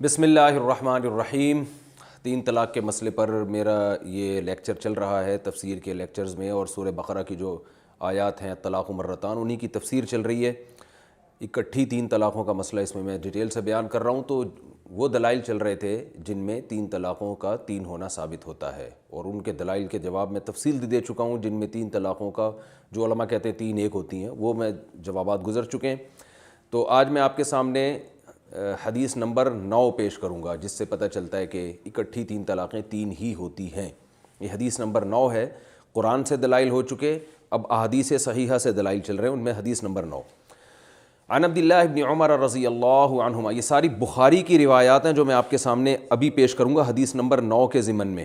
بسم اللہ الرحمن الرحیم۔ تین طلاق کے مسئلے پر میرا یہ لیکچر چل رہا ہے تفسیر کے لیکچرز میں، اور سورہ بقرہ کی جو آیات ہیں طلاق مرتان انہی کی تفسیر چل رہی ہے۔ اکٹھی تین طلاقوں کا مسئلہ اس میں ڈیٹیل سے بیان کر رہا ہوں۔ تو وہ دلائل چل رہے تھے جن میں تین طلاقوں کا تین ہونا ثابت ہوتا ہے، اور ان کے دلائل کے جواب میں تفصیل دے چکا ہوں۔ جن میں تین طلاقوں کا جو علماء کہتے ہیں تین ایک ہوتی ہیں، وہ میں جوابات گزر چکے ہیں۔ تو آج میں آپ کے سامنے حدیث نمبر 9 پیش کروں گا، جس سے پتہ چلتا ہے کہ اکٹھی تین طلاقیں تین ہی ہوتی ہیں۔ یہ حدیث نمبر 9 ہے۔ قرآن سے دلائل ہو چکے، اب احادیث صحیحہ سے دلائل چل رہے ہیں، ان میں حدیث نمبر 9۔ عن عبداللہ بن عمر رضی اللہ عنہما، یہ ساری بخاری کی روایات ہیں جو میں آپ کے سامنے ابھی پیش کروں گا حدیث نمبر 9 کے ضمن میں۔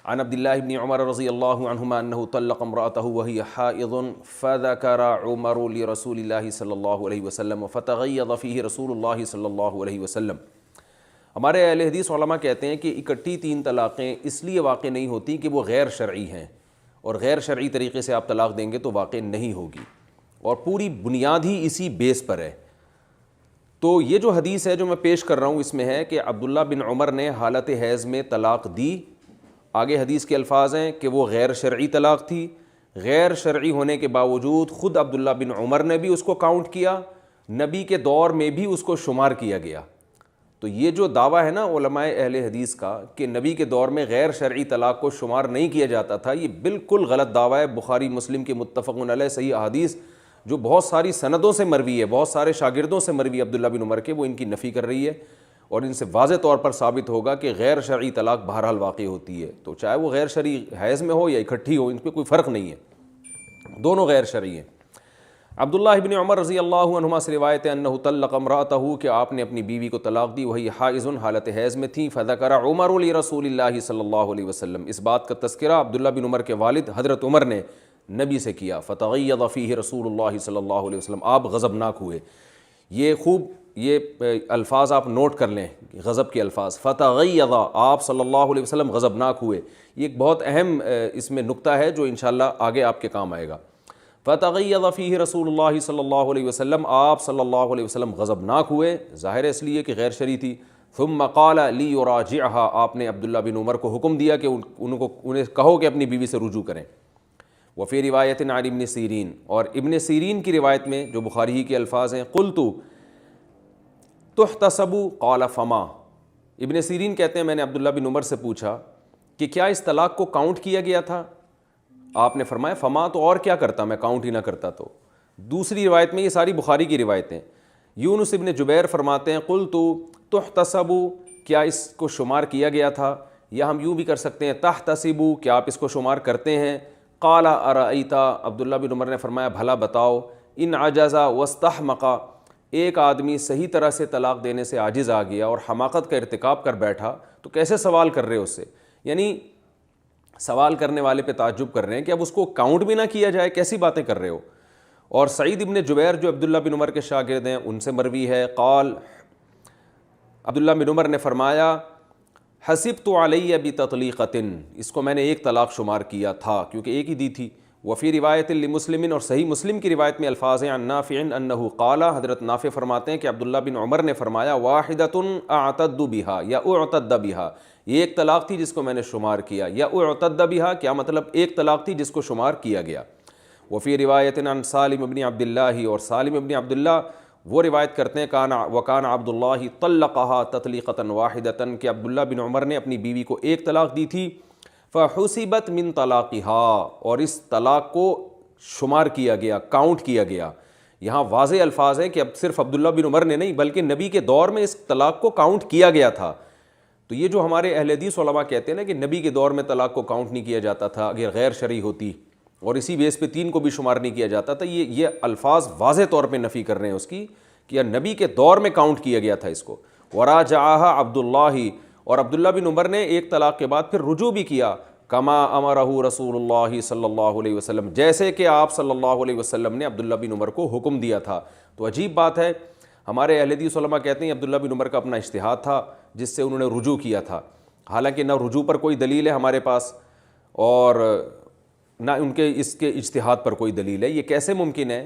عن عبداللہ بن عمر رضی اللہ عنہما انہ طلق امرأته وہی حائض فذکر عمر لرسول اللہ صلی اللہ علیہ وسلم فتغیظ فیہ رسول اللہ صلی اللہ علیہ وسلم۔ ہمارے اہل حدیث علماء کہتے ہیں کہ اکٹھی تین طلاقیں اس لیے واقع نہیں ہوتی کہ وہ غیر شرعی ہیں، اور غیر شرعی طریقے سے آپ طلاق دیں گے تو واقع نہیں ہوگی، اور پوری بنیاد ہی اسی بیس پر ہے۔ تو یہ جو حدیث ہے جو میں پیش کر رہا ہوں، اس میں ہے کہ عبداللہ بن عمر نے حالت حیض میں طلاق دی۔ آگے حدیث کے الفاظ ہیں کہ وہ غیر شرعی طلاق تھی، غیر شرعی ہونے کے باوجود خود عبداللہ بن عمر نے بھی اس کو کاؤنٹ کیا، نبی کے دور میں بھی اس کو شمار کیا گیا۔ تو یہ جو دعویٰ ہے نا علماء اہل حدیث کا کہ نبی کے دور میں غیر شرعی طلاق کو شمار نہیں کیا جاتا تھا، یہ بالکل غلط دعویٰ ہے۔ بخاری مسلم کے متفق علیہ صحیح احادیث جو بہت ساری سندوں سے مروی ہے، بہت سارے شاگردوں سے مروی عبداللہ بن عمر کے، وہ ان کی نفی کر رہی ہے، اور ان سے واضح طور پر ثابت ہوگا کہ غیر شرعی طلاق بہرحال واقع ہوتی ہے۔ تو چاہے وہ غیر شرعی حیض میں ہو یا اکٹھی ہو، ان پہ کوئی فرق نہیں ہے، دونوں غیر شرعی ہیں۔ عبداللہ بن عمر رضی اللہ عنہما سے روایت ہے انہ طلق امرأتہ، کہ آپ نے اپنی بیوی کو طلاق دی، وہی حائض، حالت حیض میں تھی، فذکر عمر لرسول اللہ صلی اللہ علیہ وسلم، اس بات کا تذکرہ عبداللہ بن عمر کے والد حضرت عمر نے نبی سے کیا، فتغیظ فیہ رسول اللہ صلی اللہ علیہ وسلم، آپ غضبناک ہوئے۔ یہ خوب یہ الفاظ آپ نوٹ کر لیں، غضب کے الفاظ، فتغیظ، آپ صلی اللہ علیہ وسلم غضبناک ہوئے۔ یہ ایک بہت اہم اس میں نکتہ ہے جو انشاءاللہ آگے آپ کے کام آئے گا۔ فتغیظ فیہ رسول اللہ صلی اللہ علیہ وسلم، آپ صلی اللہ علیہ وسلم غضبناک ہوئے، ظاہر ہے اس لیے کہ غیر شرعی تھی۔ ثم قال لیراجعها، آپ نے عبداللہ بن عمر کو حکم دیا کہ انہیں کہو کہ اپنی بیوی سے رجوع کریں۔ وفی روایت عن ابن سیرین، اور ابن سیرین کی روایت میں جو بخاری ہی کے الفاظ ہیں، قلت تحتسب قال فما، ابن سیرین کہتے ہیں میں نے عبداللہ بن عمر سے پوچھا کہ کیا اس طلاق کو کاؤنٹ کیا گیا تھا؟ آپ نے فرمایا فما، تو اور کیا کرتا، میں کاؤنٹ ہی نہ کرتا تو۔ دوسری روایت میں، یہ ساری بخاری کی روایتیں، یونس ابن جبیر فرماتے ہیں قلت تحتسب، کیا اس کو شمار کیا گیا تھا، یا ہم یوں بھی کر سکتے ہیں تحتسب، کیا آپ اس کو شمار کرتے ہیں؟ قال ارأیت، عبداللہ بن عمر نے فرمایا بھلا بتاؤ، ان عجز واستحمق، ایک آدمی صحیح طرح سے طلاق دینے سے عاجز آ گیا اور حماقت کا ارتکاب کر بیٹھا، تو کیسے سوال کر رہے ہو اس سے؟ یعنی سوال کرنے والے پہ تعجب کر رہے ہیں کہ اب اس کو کاؤنٹ بھی نہ کیا جائے، کیسی باتیں کر رہے ہو؟ اور سعید ابن جبیر جو عبداللہ بن عمر کے شاگرد ہیں، ان سے مروی ہے، قال، عبداللہ بن عمر نے فرمایا حسبت علی بتطلیقۃ، اس کو میں نے ایک طلاق شمار کیا تھا کیونکہ ایک ہی دی تھی۔ وفی روایت لمسلم، اور صحیح مسلم کی روایت میں الفاظ ہیں، عن نافع انہ قال، حضرت نافع فرماتے ہیں کہ عبداللہ بن عمر نے فرمایا واحدۃ اعتد بہا یا اعتد بہا، یہ ایک طلاق تھی جس کو میں نے شمار کیا، یا اعتد بہا کیا مطلب ایک طلاق تھی جس کو شمار کیا گیا۔ وفی روایت عن سالم بن عبداللہ، اور سالم بن عبداللہ وہ روایت کرتے ہیں وکان عبداللہ طلقہا تطلیقۃ واحدۃ، کہ عبداللہ بن عمر نے اپنی بیوی کو ایک طلاق دی تھی، فحسبت من طلاقہا، اور اس طلاق کو شمار کیا گیا، کاؤنٹ کیا گیا۔ یہاں واضح الفاظ ہیں کہ اب صرف عبداللہ بن عمر نے نہیں بلکہ نبی کے دور میں اس طلاق کو کاؤنٹ کیا گیا تھا۔ تو یہ جو ہمارے اہل حدیث علماء کہتے ہیں نا کہ نبی کے دور میں طلاق کو کاؤنٹ نہیں کیا جاتا تھا اگر غیر شرعی ہوتی، اور اسی بیس پہ تین کو بھی شمار نہیں کیا جاتا تھا، یہ الفاظ واضح طور پہ نفی کر رہے ہیں اس کی کہ نبی کے دور میں کاؤنٹ کیا گیا تھا اس کو۔ وراجعها عبداللہ، اور عبداللہ بن عمر نے ایک طلاق کے بعد پھر رجوع بھی کیا، کما امرہ رسول اللہ صلی اللہ علیہ وسلم، جیسے کہ آپ صلی اللہ علیہ وسلم نے عبداللہ بن عمر کو حکم دیا تھا۔ تو عجیب بات ہے، ہمارے اہل حدیث علماء کہتے ہیں عبداللہ بن عمر کا اپنا اجتہاد تھا جس سے انہوں نے رجوع کیا تھا، حالانکہ نہ رجوع پر کوئی دلیل ہے ہمارے پاس اور نہ ان کے اس کے اجتہاد پر کوئی دلیل ہے۔ یہ کیسے ممکن ہے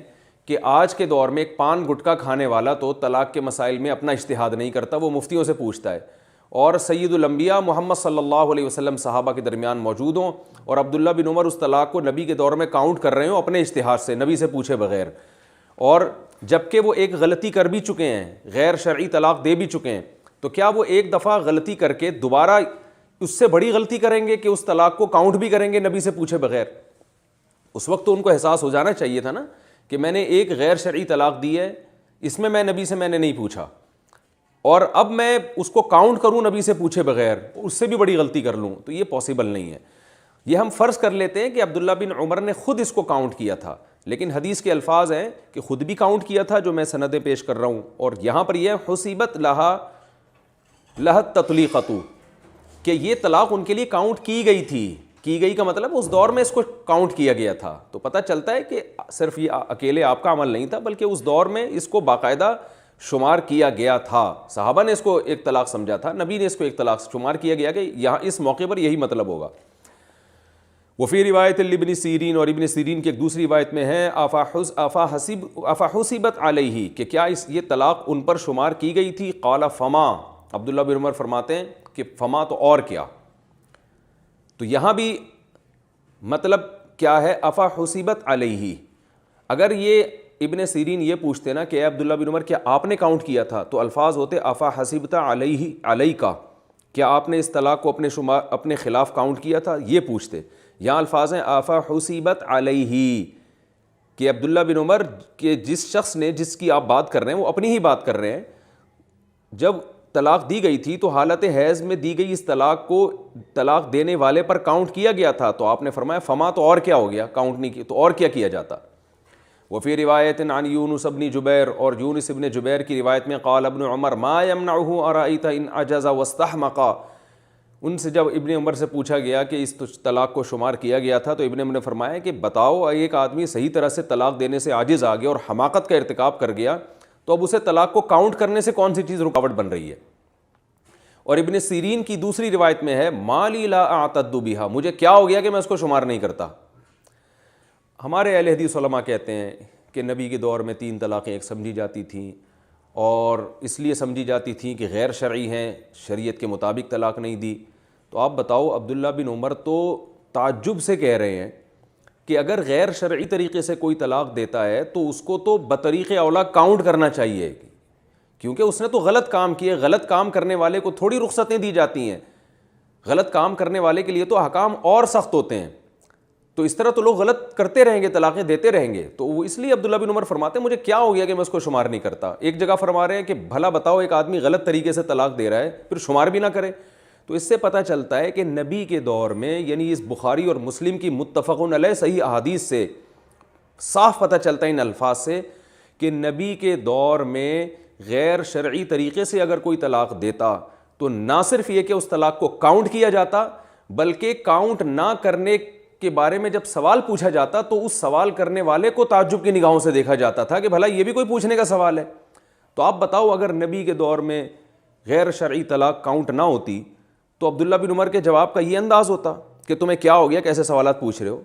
کہ آج کے دور میں ایک پان گٹکا کھانے والا تو طلاق کے مسائل میں اپنا اجتہاد نہیں کرتا، وہ مفتیوں سے پوچھتا ہے، اور سید الانبیاء محمد صلی اللہ علیہ وسلم صحابہ کے درمیان موجود ہوں اور عبداللہ بن عمر اس طلاق کو نبی کے دور میں کاؤنٹ کر رہے ہوں اپنے اجتہاد سے، نبی سے پوچھے بغیر، اور جبکہ وہ ایک غلطی کر بھی چکے ہیں، غیر شرعی طلاق دے بھی چکے ہیں، تو کیا وہ ایک دفعہ غلطی کر کے دوبارہ اس سے بڑی غلطی کریں گے کہ اس طلاق کو کاؤنٹ بھی کریں گے نبی سے پوچھے بغیر؟ اس وقت تو ان کو احساس ہو جانا چاہیے تھا نا کہ میں نے ایک غیر شرعی طلاق دی ہے، اس میں نبی سے میں نے نہیں پوچھا، اور اب میں اس کو کاؤنٹ کروں نبی سے پوچھے بغیر، اس سے بھی بڑی غلطی کر لوں، تو یہ پاسبل نہیں ہے۔ یہ ہم فرض کر لیتے ہیں کہ عبداللہ بن عمر نے خود اس کو کاؤنٹ کیا تھا، لیکن حدیث کے الفاظ ہیں کہ خود بھی کاؤنٹ کیا تھا، جو میں سندیں پیش کر رہا ہوں، اور یہاں پر یہ حسیبت لہت تطلیقۃ، کہ یہ طلاق ان کے لیے کاؤنٹ کی گئی تھی، کی گئی کا مطلب اس دور میں اس کو کاؤنٹ کیا گیا تھا، تو پتہ چلتا ہے کہ صرف یہ اکیلے آپ کا عمل نہیں تھا، بلکہ اس دور میں اس کو باقاعدہ شمار کیا گیا تھا، صحابہ نے اس کو ایک طلاق سمجھا تھا، نبی نے اس کو ایک طلاق شمار کیا گیا، کہ یہاں اس موقع پر یہی مطلب ہوگا۔ وفی روایت لابن سیرین، اور ابن سیرین کی ایک دوسری روایت میں ہے افا حسبت علیہ، کہ کیا یہ طلاق ان پر شمار کی گئی تھی؟ قال فما، عبداللہ بن عمر فرماتے ہیں کہ فما تو اور کیا، تو یہاں بھی مطلب کیا ہے افا حسبت علیہ، اگر یہ ابن سیرین یہ پوچھتے نا کہ اے عبداللہ بن عمر کیا آپ نے کاؤنٹ کیا تھا، تو الفاظ ہوتے افا حسبت علیہ کیا آپ نے اس طلاق کو اپنے خلاف کاؤنٹ کیا تھا، یہ پوچھتے۔ یہاں الفاظ ہیں افا حسبت علیہ، کہ عبداللہ بن عمر کے جس شخص نے، جس کی آپ بات کر رہے ہیں وہ اپنی ہی بات کر رہے ہیں، جب طلاق دی گئی تھی تو حالت حیض میں دی گئی اس طلاق کو طلاق دینے والے پر کاؤنٹ کیا گیا تھا، تو آپ نے فرمایا فما تو اور کیا ہو گیا، کاؤنٹ نہیں کیا تو اور کیا کیا جاتا۔ وفی روایت عن یونس بن جبیر، اور یونس ابن جبیر کی روایت میں قال ابن عمر ما یمنعہ ارأیت ان عجز واستحمق، ان سے جب ابن عمر سے پوچھا گیا کہ اس طلاق کو شمار کیا گیا تھا، تو ابن عمر نے فرمایا کہ بتاؤ ایک آدمی صحیح طرح سے طلاق دینے سے عاجز آ گیا اور حماقت کا ارتکاب کر گیا، تو اب اسے طلاق کو کاؤنٹ کرنے سے کون سی چیز رکاوٹ بن رہی ہے؟ اور ابن سیرین کی دوسری روایت میں ہے ما لی لا اعتد بها، مجھے کیا ہو گیا کہ میں اس کو شمار نہیں کرتا۔ ہمارے اہل حدیث علماء کہتے ہیں کہ نبی کے دور میں 3 طلاقیں ایک سمجھی جاتی تھیں، اور اس لیے سمجھی جاتی تھیں کہ غیر شرعی ہیں، شریعت کے مطابق طلاق نہیں دی۔ تو آپ بتاؤ، عبداللہ بن عمر تو تعجب سے کہہ رہے ہیں کہ اگر غیر شرعی طریقے سے کوئی طلاق دیتا ہے تو اس کو تو بطریق اولا کاؤنٹ کرنا چاہیے، کیونکہ اس نے تو غلط کام کیے، غلط کام کرنے والے کو تھوڑی رخصتیں دی جاتی ہیں، غلط کام کرنے والے کے لیے تو احکام اور سخت ہوتے ہیں، تو اس طرح تو لوگ غلط کرتے رہیں گے، طلاقیں دیتے رہیں گے، تو وہ اس لیے عبداللہ بن عمر فرماتے ہیں مجھے کیا ہو گیا کہ میں اس کو شمار نہیں کرتا۔ ایک جگہ فرما رہے ہیں کہ بھلا بتاؤ ایک آدمی غلط طریقے سے طلاق دے رہا ہے پھر شمار بھی نہ کرے، تو اس سے پتہ چلتا ہے کہ نبی کے دور میں، یعنی اس بخاری اور مسلم کی متفق علیہ صحیح احادیث سے صاف پتہ چلتا ہے ان الفاظ سے کہ نبی کے دور میں غیر شرعی طریقے سے اگر کوئی طلاق دیتا تو نہ صرف یہ کہ اس طلاق کو کاؤنٹ کیا جاتا، بلکہ کاؤنٹ نہ کرنے کے بارے میں جب سوال پوچھا جاتا تو اس سوال کرنے والے کو تعجب کی نگاہوں سے دیکھا جاتا تھا کہ بھلا یہ بھی کوئی پوچھنے کا سوال ہے۔ تو آپ بتاؤ اگر نبی کے دور میں غیر شرعی طلاق کاؤنٹ نہ ہوتی تو عبداللہ بن عمر کے جواب کا یہ انداز ہوتا کہ تمہیں کیا ہو گیا، کیسے سوالات پوچھ رہے ہو؟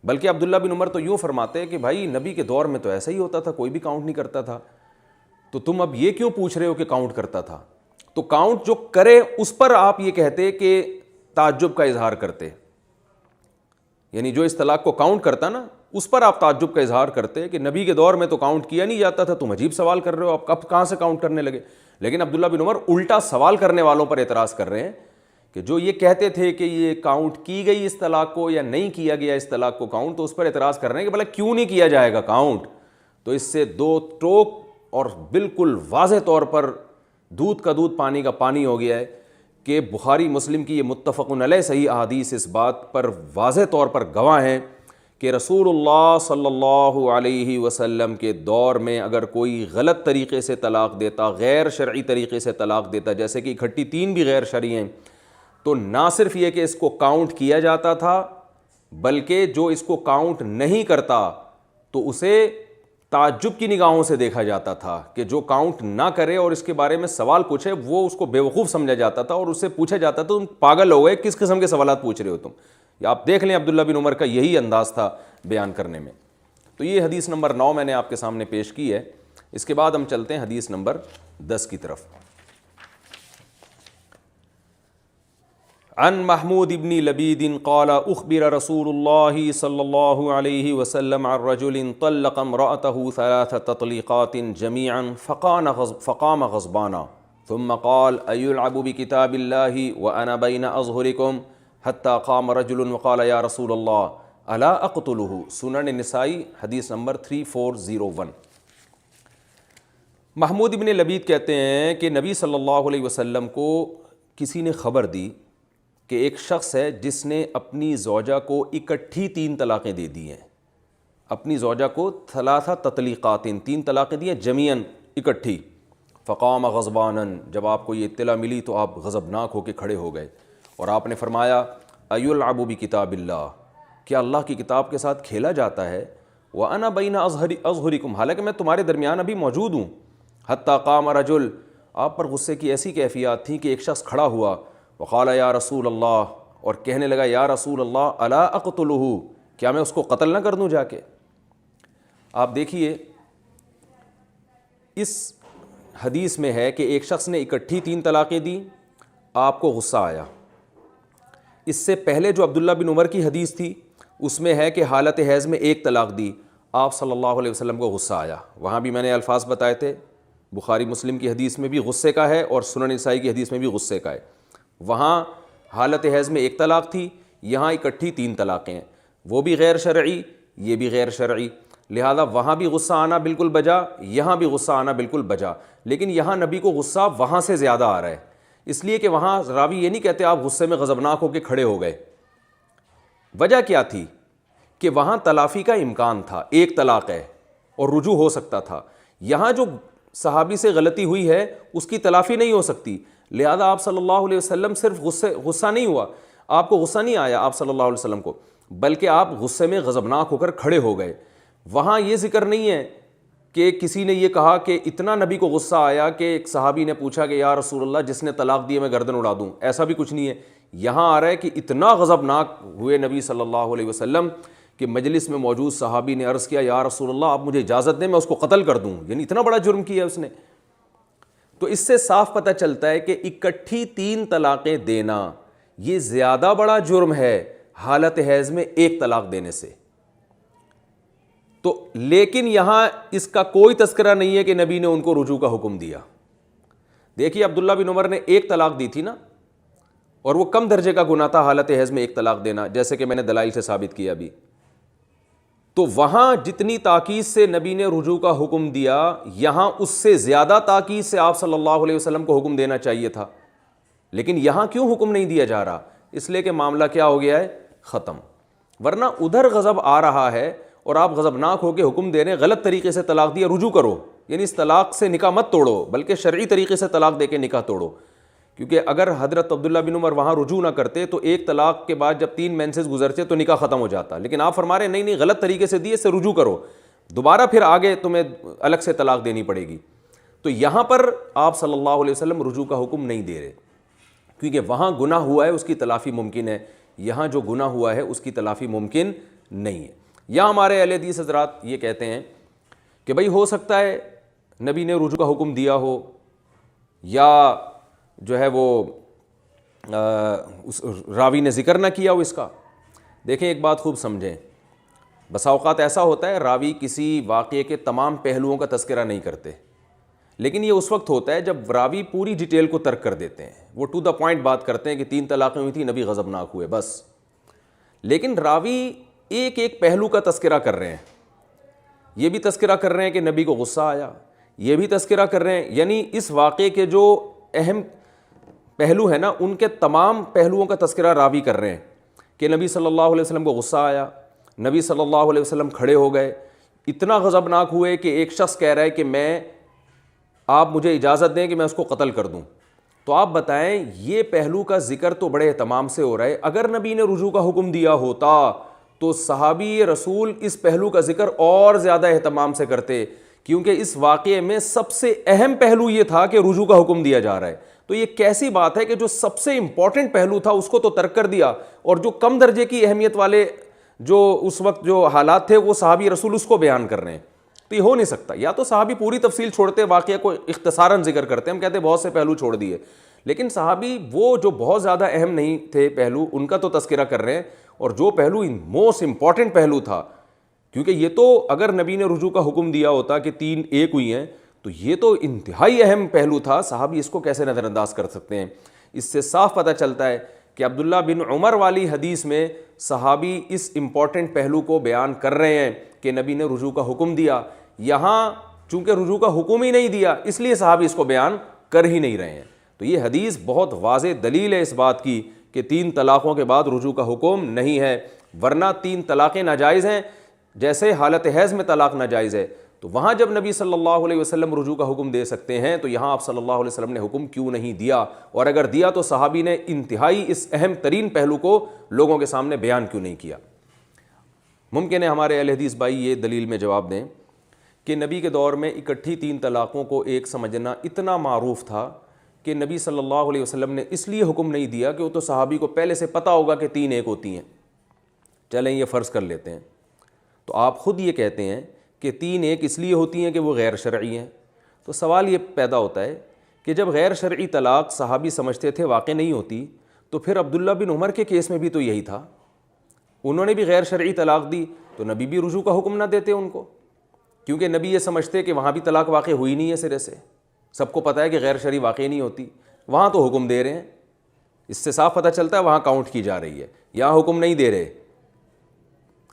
بلکہ عبداللہ بن عمر تو یوں فرماتے کہ بھائی نبی کے دور میں تو ایسا ہی ہوتا تھا، کوئی بھی کاؤنٹ نہیں کرتا تھا، تو تم اب یہ کیوں پوچھ رہے ہو کہ کاؤنٹ کرتا تھا؟ تو کاؤنٹ جو کرے اس پر آپ یہ کہتے کہ تعجب کا اظہار کرتے، یعنی جو اس طلاق کو کاؤنٹ کرتا نا اس پر آپ تعجب کا اظہار کرتے کہ نبی کے دور میں تو کاؤنٹ کیا نہیں جاتا تھا، تم عجیب سوال کر رہے ہو، آپ کب کہاں سے کاؤنٹ کرنے لگے؟ لیکن عبداللہ بن عمر الٹا سوال کرنے والوں پر اعتراض کر رہے ہیں کہ جو یہ کہتے تھے کہ یہ کاؤنٹ کی گئی اس طلاق کو یا نہیں کیا گیا اس طلاق کو کاؤنٹ، تو اس پر اعتراض کر رہے ہیں کہ بھلا کیوں نہیں کیا جائے گا کاؤنٹ؟ تو اس سے دو ٹوک اور بالکل واضح طور پر دودھ کا دودھ پانی کا پانی ہو گیا ہے کہ بخاری مسلم کی یہ متفق علیہ صحیح احادیث اس بات پر واضح طور پر گواہ ہیں کہ رسول اللہ صلی اللہ علیہ وسلم کے دور میں اگر کوئی غلط طریقے سے طلاق دیتا، غیر شرعی طریقے سے طلاق دیتا، جیسے کہ اکٹھی 3 بھی غیر شرعی ہیں، تو نہ صرف یہ کہ اس کو کاؤنٹ کیا جاتا تھا، بلکہ جو اس کو کاؤنٹ نہیں کرتا تو اسے تعجب کی نگاہوں سے دیکھا جاتا تھا کہ جو کاؤنٹ نہ کرے اور اس کے بارے میں سوال پوچھے وہ اس کو بیوقوف سمجھا جاتا تھا، اور اس سے پوچھا جاتا تھا تم پاگل ہو گئے، کس قسم کے سوالات پوچھ رہے ہو تم؟ آپ دیکھ لیں عبداللہ بن عمر کا یہی انداز تھا بیان کرنے میں۔ تو یہ حدیث نمبر 9 میں نے آپ کے سامنے پیش کی ہے. اس کے بعد ہم چلتے ہیں حدیث نمبر 10 کی طرف. عن محمود بن لبید قال اخبر رسول اللہ صلی اللہ علیہ وسلم عن رجل طلق امرأته 3 تطلیقات جميعا فقام غضبانا ثم قال أيلعب بكتاب الله وأنا بين أظهركم حتى قام رجل وقال يا رسول الله ألا أقتله. سنن نسائی حدیث نمبر 3401. محمود بن لبید کہتے ہیں کہ نبی صلی اللہ علیہ وسلم کو کسی نے خبر دی کہ ایک شخص ہے جس نے اپنی زوجہ کو اکٹھی 3 طلاقیں دے دی ہیں. اپنی زوجہ کو 3 تطلیقات 3 طلاقیں دی ہیں جمیعاً اکٹھی. فقام غضبانا، جب آپ کو یہ اطلاع ملی تو آپ غضبناک ہو کے کھڑے ہو گئے اور آپ نے فرمایا ایلعب بکتاب اللہ، کیا اللہ کی کتاب کے ساتھ کھیلا جاتا ہے؟ وانا بین اظہرکم، حالانکہ میں تمہارے درمیان ابھی موجود ہوں. حتی قام رجل، آپ پر غصے کی ایسی کیفیات تھیں کہ ایک شخص کھڑا ہوا وقال یا رسول اللہ، اور کہنے لگا یا رسول اللہ الا اقتلہ، کیا میں اس کو قتل نہ کر دوں جا کے. آپ دیکھیے اس حدیث میں ہے کہ ایک شخص نے اکٹھی 3 طلاقیں دی، آپ کو غصہ آیا. اس سے پہلے جو عبداللہ بن عمر کی حدیث تھی اس میں ہے کہ حالت حیض میں 1 طلاق دی، آپ صلی اللہ علیہ وسلم کو غصہ آیا. وہاں بھی میں نے الفاظ بتائے تھے، بخاری مسلم کی حدیث میں بھی غصے کا ہے اور سنن نسائی کی حدیث میں بھی غصے کا ہے. وہاں حالت حیض میں 1 طلاق تھی، یہاں اکٹھی 3 طلاقیں ہیں، وہ بھی غیر شرعی، یہ بھی غیر شرعی. لہذا وہاں بھی غصہ آنا بالکل بجا، یہاں بھی غصہ آنا بالکل بجا. لیکن یہاں نبی کو غصہ وہاں سے زیادہ آ رہا ہے، اس لیے کہ وہاں راوی یہ نہیں کہتے آپ غصے میں غضبناک ہو کے کھڑے ہو گئے. وجہ کیا تھی کہ وہاں تلافی کا امکان تھا، 1 طلاق ہے اور رجوع ہو سکتا تھا. یہاں جو صحابی سے غلطی ہوئی ہے اس کی تلافی نہیں ہو سکتی. لہذا آپ صلی اللہ علیہ وسلم صرف غصہ نہیں ہوا، آپ کو غصہ نہیں آیا آپ صلی اللہ علیہ وسلم کو، بلکہ آپ غصے میں غضبناک ہو کر کھڑے ہو گئے. وہاں یہ ذکر نہیں ہے کہ کسی نے یہ کہا کہ اتنا نبی کو غصہ آیا کہ ایک صحابی نے پوچھا کہ یا رسول اللہ جس نے طلاق دی میں گردن اڑا دوں، ایسا بھی کچھ نہیں ہے. یہاں آ رہا ہے کہ اتنا غضبناک ہوئے نبی صلی اللہ علیہ وسلم کہ مجلس میں موجود صحابی نے عرض کیا یا رسول اللہ آپ مجھے اجازت دیں میں اس کو قتل کر دوں. یعنی اتنا بڑا جرم کیا اس نے. تو اس سے صاف پتہ چلتا ہے کہ اکٹھی 3 طلاقیں دینا یہ زیادہ بڑا جرم ہے حالت حیض میں 1 طلاق دینے سے. تو لیکن یہاں اس کا کوئی تذکرہ نہیں ہے کہ نبی نے ان کو رجوع کا حکم دیا. دیکھیے عبداللہ بن عمر نے 1 طلاق دی تھی نا، اور وہ کم درجے کا گناہ تھا حالت حیض میں 1 طلاق دینا، جیسے کہ میں نے دلائل سے ثابت کیا ابھی. تو وہاں جتنی تاکید سے نبی نے رجوع کا حکم دیا، یہاں اس سے زیادہ تاکید سے آپ صلی اللہ علیہ وسلم کو حکم دینا چاہیے تھا. لیکن یہاں کیوں حکم نہیں دیا جا رہا؟ اس لیے کہ معاملہ کیا ہو گیا ہے، ختم. ورنہ ادھر غضب آ رہا ہے اور آپ غضبناک ہو کے حکم دے رہے ہیں غلط طریقے سے طلاق دیا، رجوع کرو. یعنی اس طلاق سے نکاح مت توڑو بلکہ شرعی طریقے سے طلاق دے کے نکاح توڑو. کیونکہ اگر حضرت عبداللہ بن عمر وہاں رجوع نہ کرتے تو 1 طلاق کے بعد جب 3 مینسز گزرتے تو نکاح ختم ہو جاتا. لیکن آپ فرما رہے ہیں نہیں غلط طریقے سے دیے، اس سے رجوع کرو، دوبارہ پھر آگے تمہیں الگ سے طلاق دینی پڑے گی. تو یہاں پر آپ صلی اللہ علیہ وسلم رجوع کا حکم نہیں دے رہے، کیونکہ وہاں گناہ ہوا ہے اس کی تلافی ممکن ہے، یہاں جو گناہ ہوا ہے اس کی تلافی ممکن نہیں ہے. یا ہمارے اہل حدیث حضرات یہ کہتے ہیں کہ بھئی ہو سکتا ہے نبی نے رجوع کا حکم دیا ہو، یا جو ہے وہ اس راوی نے ذکر نہ کیا ہو اس کا. دیکھیں ایک بات خوب سمجھیں، بسا اوقات ایسا ہوتا ہے راوی کسی واقعے کے تمام پہلوؤں کا تذکرہ نہیں کرتے، لیکن یہ اس وقت ہوتا ہے جب راوی پوری ڈیٹیل کو ترک کر دیتے ہیں، وہ ٹو دا پوائنٹ بات کرتے ہیں کہ 3 طلاقیں ہوئی تھیں نبی غضبناک ہوئے بس. لیکن راوی ایک پہلو کا تذکرہ کر رہے ہیں، یہ بھی تذکرہ کر رہے ہیں کہ نبی کو غصہ آیا، یہ بھی تذکرہ کر رہے ہیں، یعنی اس واقعے کے جو اہم پہلو ہے نا ان کے تمام پہلوؤں کا تذکرہ راوی کر رہے ہیں کہ نبی صلی اللہ علیہ وسلم کو غصہ آیا، نبی صلی اللہ علیہ وسلم کھڑے ہو گئے، اتنا غضبناک ہوئے کہ ایک شخص کہہ رہا ہے کہ آپ مجھے اجازت دیں کہ میں اس کو قتل کر دوں. تو آپ بتائیں یہ پہلو کا ذکر تو بڑے اہتمام سے ہو رہا ہے. اگر نبی نے رجوع کا حکم دیا ہوتا تو صحابی رسول اس پہلو کا ذکر اور زیادہ اہتمام سے کرتے، کیونکہ اس واقعے میں سب سے اہم پہلو یہ تھا کہ رجوع کا حکم دیا جا رہا ہے. تو یہ کیسی بات ہے کہ جو سب سے امپورٹنٹ پہلو تھا اس کو تو ترک کر دیا، اور جو کم درجے کی اہمیت والے جو اس وقت جو حالات تھے وہ صحابی رسول اس کو بیان کر رہے ہیں. تو یہ ہو نہیں سکتا. یا تو صحابی پوری تفصیل چھوڑتے, واقعہ کو اختصاراً ذکر کرتے, ہم کہتے ہیں بہت سے پہلو چھوڑ دیے, لیکن صحابی وہ جو بہت زیادہ اہم نہیں تھے پہلو, ان کا تو تذکرہ کر رہے ہیں, اور جو پہلو موسٹ امپورٹنٹ پہلو تھا, کیونکہ یہ تو اگر نبی نے رجوع کا حکم دیا ہوتا کہ 3 ایک ہوئی ہیں, تو یہ تو انتہائی اہم پہلو تھا, صحابی اس کو کیسے نظر انداز کر سکتے ہیں. اس سے صاف پتہ چلتا ہے کہ عبداللہ بن عمر والی حدیث میں صحابی اس امپورٹنٹ پہلو کو بیان کر رہے ہیں کہ نبی نے رجوع کا حکم دیا. یہاں چونکہ رجوع کا حکم ہی نہیں دیا, اس لیے صحابی اس کو بیان کر ہی نہیں رہے ہیں. تو یہ حدیث بہت واضح دلیل ہے اس بات کی کہ 3 طلاقوں کے بعد رجوع کا حکم نہیں ہے, ورنہ 3 طلاقیں ناجائز ہیں. جیسے حالت حیض میں طلاق ناجائز ہے, تو وہاں جب نبی صلی اللہ علیہ وسلم رجوع کا حکم دے سکتے ہیں, تو یہاں آپ صلی اللہ علیہ وسلم نے حکم کیوں نہیں دیا؟ اور اگر دیا تو صحابی نے انتہائی اس اہم ترین پہلو کو لوگوں کے سامنے بیان کیوں نہیں کیا؟ ممکن ہے ہمارے اہل حدیث بھائی یہ دلیل میں جواب دیں کہ نبی کے دور میں اکٹھی 3 طلاقوں کو ایک سمجھنا اتنا معروف تھا کہ نبی صلی اللہ علیہ وسلم نے اس لیے حکم نہیں دیا کہ وہ تو صحابی کو پہلے سے پتہ ہوگا کہ 3 ایک ہوتی ہیں. چلیں یہ فرض کر لیتے ہیں, تو آپ خود یہ کہتے ہیں کہ 3 ایک اس لیے ہوتی ہیں کہ وہ غیر شرعی ہیں. تو سوال یہ پیدا ہوتا ہے کہ جب غیر شرعی طلاق صحابی سمجھتے تھے واقع نہیں ہوتی, تو پھر عبداللہ بن عمر کے کیس میں بھی تو یہی تھا, انہوں نے بھی غیر شرعی طلاق دی, تو نبی بھی رجوع کا حکم نہ دیتے ان کو, کیونکہ نبی یہ سمجھتے کہ وہاں بھی طلاق واقع ہوئی نہیں ہے سرے سے, سب کو پتہ ہے کہ غیر شرعی واقع نہیں ہوتی, وہاں تو حکم دے رہے ہیں. اس سے صاف پتہ چلتا ہے وہاں کاؤنٹ کی جا رہی ہے, یہاں حکم نہیں دے رہے.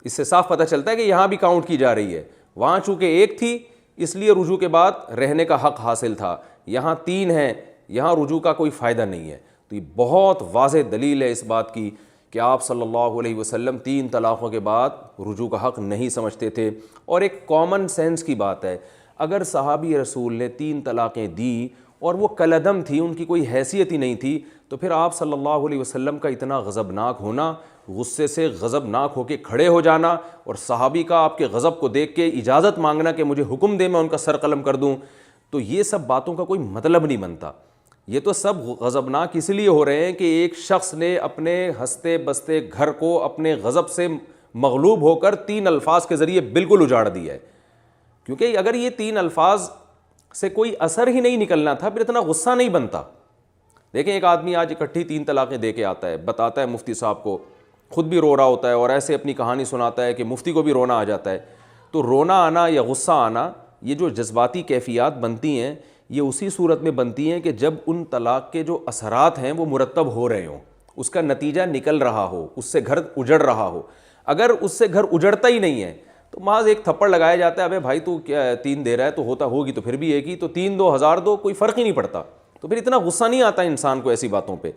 اس سے صاف پتہ چلتا ہے کہ یہاں بھی کاؤنٹ کی جا رہی ہے. وہاں چونکہ ایک تھی اس لیے رجوع کے بعد رہنے کا حق حاصل تھا, یہاں 3 ہیں, یہاں رجوع کا کوئی فائدہ نہیں ہے. تو یہ بہت واضح دلیل ہے اس بات کی کہ آپ صلی اللہ علیہ وسلم 3 طلاقوں کے بعد رجوع کا حق نہیں سمجھتے تھے. اور ایک کامن سینس کی بات ہے, اگر صحابی رسول نے 3 طلاقیں دی اور وہ کلعدم تھی, ان کی کوئی حیثیت ہی نہیں تھی, تو پھر آپ صلی اللہ علیہ وسلم کا اتنا غضبناک ہونا, غصے سے غضبناک ہو کے کھڑے ہو جانا, اور صحابی کا آپ کے غضب کو دیکھ کے اجازت مانگنا کہ مجھے حکم دے میں ان کا سر قلم کر دوں, تو یہ سب باتوں کا کوئی مطلب نہیں بنتا. یہ تو سب غضبناک اس لیے ہو رہے ہیں کہ ایک شخص نے اپنے ہنستے بستے گھر کو اپنے غضب سے مغلوب ہو کر 3 الفاظ کے ذریعے بالکل اجاڑ دیا ہے. کیونکہ اگر یہ 3 الفاظ سے کوئی اثر ہی نہیں نکلنا تھا, پھر اتنا غصہ نہیں بنتا. دیکھیں ایک آدمی آج اکٹھی 3 طلاقیں دے کے آتا ہے, بتاتا ہے مفتی صاحب کو, خود بھی رو رہا ہوتا ہے اور ایسے اپنی کہانی سناتا ہے کہ مفتی کو بھی رونا آ جاتا ہے. تو رونا آنا یا غصہ آنا, یہ جو جذباتی کیفیات بنتی ہیں, یہ اسی صورت میں بنتی ہیں کہ جب ان طلاق کے جو اثرات ہیں وہ مرتب ہو رہے ہوں, اس کا نتیجہ نکل رہا ہو, اس سے گھر اجڑ رہا ہو. اگر اس سے گھر اجڑتا ہی نہیں ہے تو محض ایک تھپڑ لگایا جاتا ہے, ابے بھائی تو کیا 3 دے رہا ہے, تو ہوتا ہوگی تو پھر بھی ایک ہی, تو 3 دو 1000 دو, کوئی فرق ہی نہیں پڑتا. تو پھر اتنا غصہ نہیں آتا انسان کو ایسی باتوں پہ.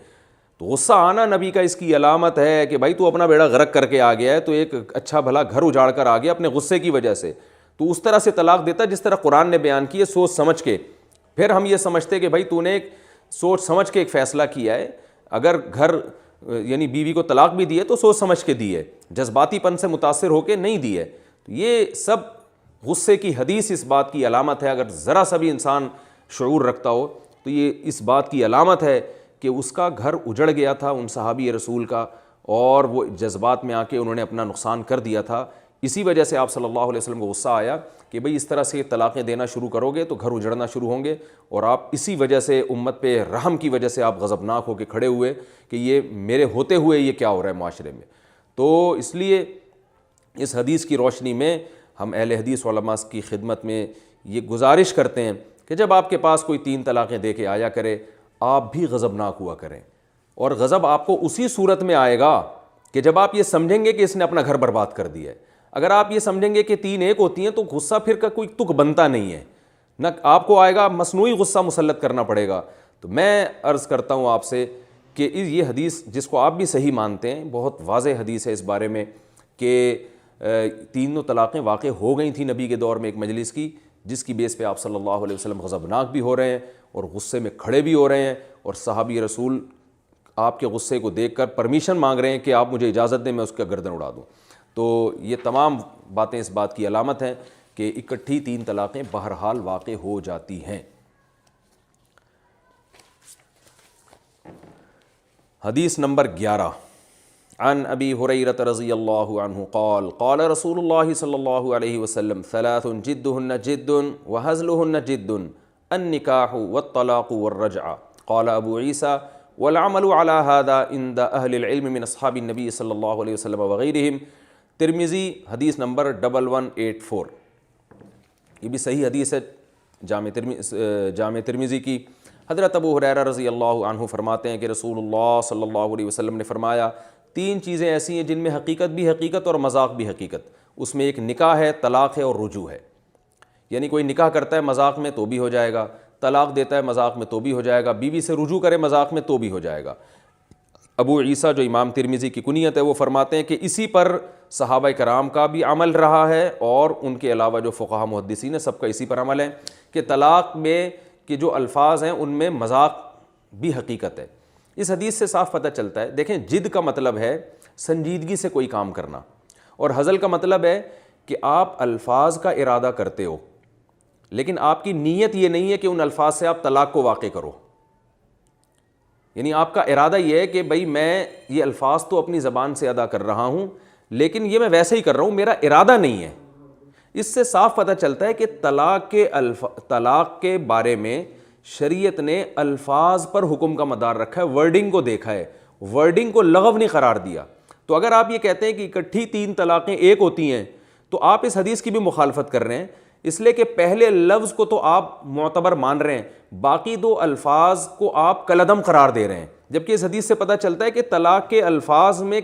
تو غصہ آنا نبی کا اس کی علامت ہے کہ بھائی تو اپنا بیڑا غرق کر کے آ گیا ہے, تو ایک اچھا بھلا گھر اجاڑ کر آ گیا اپنے غصے کی وجہ سے. تو اس طرح سے طلاق دیتا جس طرح قرآن نے بیان کی ہے, سوچ سمجھ کے. پھر ہم یہ سمجھتے کہ بھائی تو نے ایک سوچ سمجھ کے ایک فیصلہ کیا ہے, اگر گھر یعنی بیوی کو طلاق بھی دی ہے تو سوچ سمجھ کے دی ہے, جذباتی پن سے متاثر ہو کے نہیں دی ہے. تو یہ سب غصے کی حدیث اس بات کی علامت ہے. اگر ذرا سا بھی انسان شعور رکھتا ہو تو یہ اس بات کی علامت ہے کہ اس کا گھر اجڑ گیا تھا ان صحابی رسول کا, اور وہ جذبات میں آ کے انہوں نے اپنا نقصان کر دیا تھا. اسی وجہ سے آپ صلی اللہ علیہ وسلم کو غصہ آیا کہ بھئی اس طرح سے طلاقیں دینا شروع کرو گے تو گھر اجڑنا شروع ہوں گے, اور آپ اسی وجہ سے امت پہ رحم کی وجہ سے آپ غضبناک ہو کے کھڑے ہوئے کہ یہ میرے ہوتے ہوئے یہ کیا ہو رہا ہے معاشرے میں. تو اس لیے اس حدیث کی روشنی میں ہم اہل حدیث علماء کی خدمت میں یہ گزارش کرتے ہیں کہ جب آپ کے پاس کوئی 3 طلاقیں دے کے آیا کرے, آپ بھی غضبناک ہوا کریں. اور غضب آپ کو اسی صورت میں آئے گا کہ جب آپ یہ سمجھیں گے کہ اس نے اپنا گھر برباد کر دیا ہے. اگر آپ یہ سمجھیں گے کہ 3 ایک ہوتی ہیں تو غصہ پھر کا کوئی تک بنتا نہیں ہے, نہ آپ کو آئے گا, مصنوعی غصہ مسلط کرنا پڑے گا. تو میں عرض کرتا ہوں آپ سے کہ یہ حدیث جس کو آپ بھی صحیح مانتے ہیں, بہت واضح حدیث ہے اس بارے میں کہ 3 طلاقیں واقع ہو گئی تھیں نبی کے دور میں ایک مجلس کی, جس کی بیس پہ آپ صلی اللہ علیہ وسلم غضبناک بھی ہو رہے ہیں اور غصے میں کھڑے بھی ہو رہے ہیں, اور صحابی رسول آپ کے غصے کو دیکھ کر پرمیشن مانگ رہے ہیں کہ آپ مجھے اجازت دیں میں اس کا گردن اڑا دوں. تو یہ تمام باتیں اس بات کی علامت ہیں کہ اکٹھی 3 طلاقیں بہرحال واقع ہو جاتی ہیں. حدیث نمبر 11, عن ابی ہریرہ رضی اللہ عنہ قال قال رسول اللہ صلی اللہ علیہ وسلم ثلاث جدہن جد وہزلہن جد النکاح والطلاق والرجعہ قال ابو عیسیٰ والعمل على هذا عند اہل العلم من اصحاب النبی صلی اللہ علیہ وسلم وغیرہم. ترمذی حدیث نمبر 1184. یہ بھی صحیح حدیث ہے جامع ترمذی کی. حضرت ابو ہریرہ رضی اللہ عنہ فرماتے ہیں کہ رسول اللہ صلی اللہ علیہ وسلم نے فرمایا 3 چیزیں ایسی ہیں جن میں حقیقت بھی حقیقت اور مذاق بھی حقیقت. اس میں ایک نکاح ہے، طلاق ہے اور رجوع ہے. یعنی کوئی نکاح کرتا ہے مذاق میں تو بھی ہو جائے گا، طلاق دیتا ہے مذاق میں تو بھی ہو جائے گا، بیوی سے رجوع کرے مذاق میں تو بھی ہو جائے گا. ابو عیسیٰ جو امام ترمذی کی کنیت ہے وہ فرماتے ہیں کہ اسی پر صحابہ کرام کا بھی عمل رہا ہے اور ان کے علاوہ جو فقہاء محدثین ہیں سب کا اسی پر عمل ہے کہ طلاق میں کہ جو الفاظ ہیں ان میں مذاق بھی حقیقت ہے. اس حدیث سے صاف پتہ چلتا ہے، دیکھیں جد کا مطلب ہے سنجیدگی سے کوئی کام کرنا، اور ہزل کا مطلب ہے کہ آپ الفاظ کا ارادہ کرتے ہو لیکن آپ کی نیت یہ نہیں ہے کہ ان الفاظ سے آپ طلاق کو واقع کرو. یعنی آپ کا ارادہ یہ ہے کہ بھئی میں یہ الفاظ تو اپنی زبان سے ادا کر رہا ہوں لیکن یہ میں ویسے ہی کر رہا ہوں، میرا ارادہ نہیں ہے. اس سے صاف پتہ چلتا ہے کہ طلاق کے بارے میں شریعت نے الفاظ پر حکم کا مدار رکھا ہے، ورڈنگ کو دیکھا ہے، ورڈنگ کو لغو نہیں قرار دیا. تو اگر آپ یہ کہتے ہیں کہ اکٹھی 3 طلاقیں ایک ہوتی ہیں تو آپ اس حدیث کی بھی مخالفت کر رہے ہیں، اس لیے کہ پہلے لفظ کو تو آپ معتبر مان رہے ہیں، باقی 2 الفاظ کو آپ کالعدم قرار دے رہے ہیں. جبکہ اس حدیث سے پتہ چلتا ہے کہ طلاق کے الفاظ میں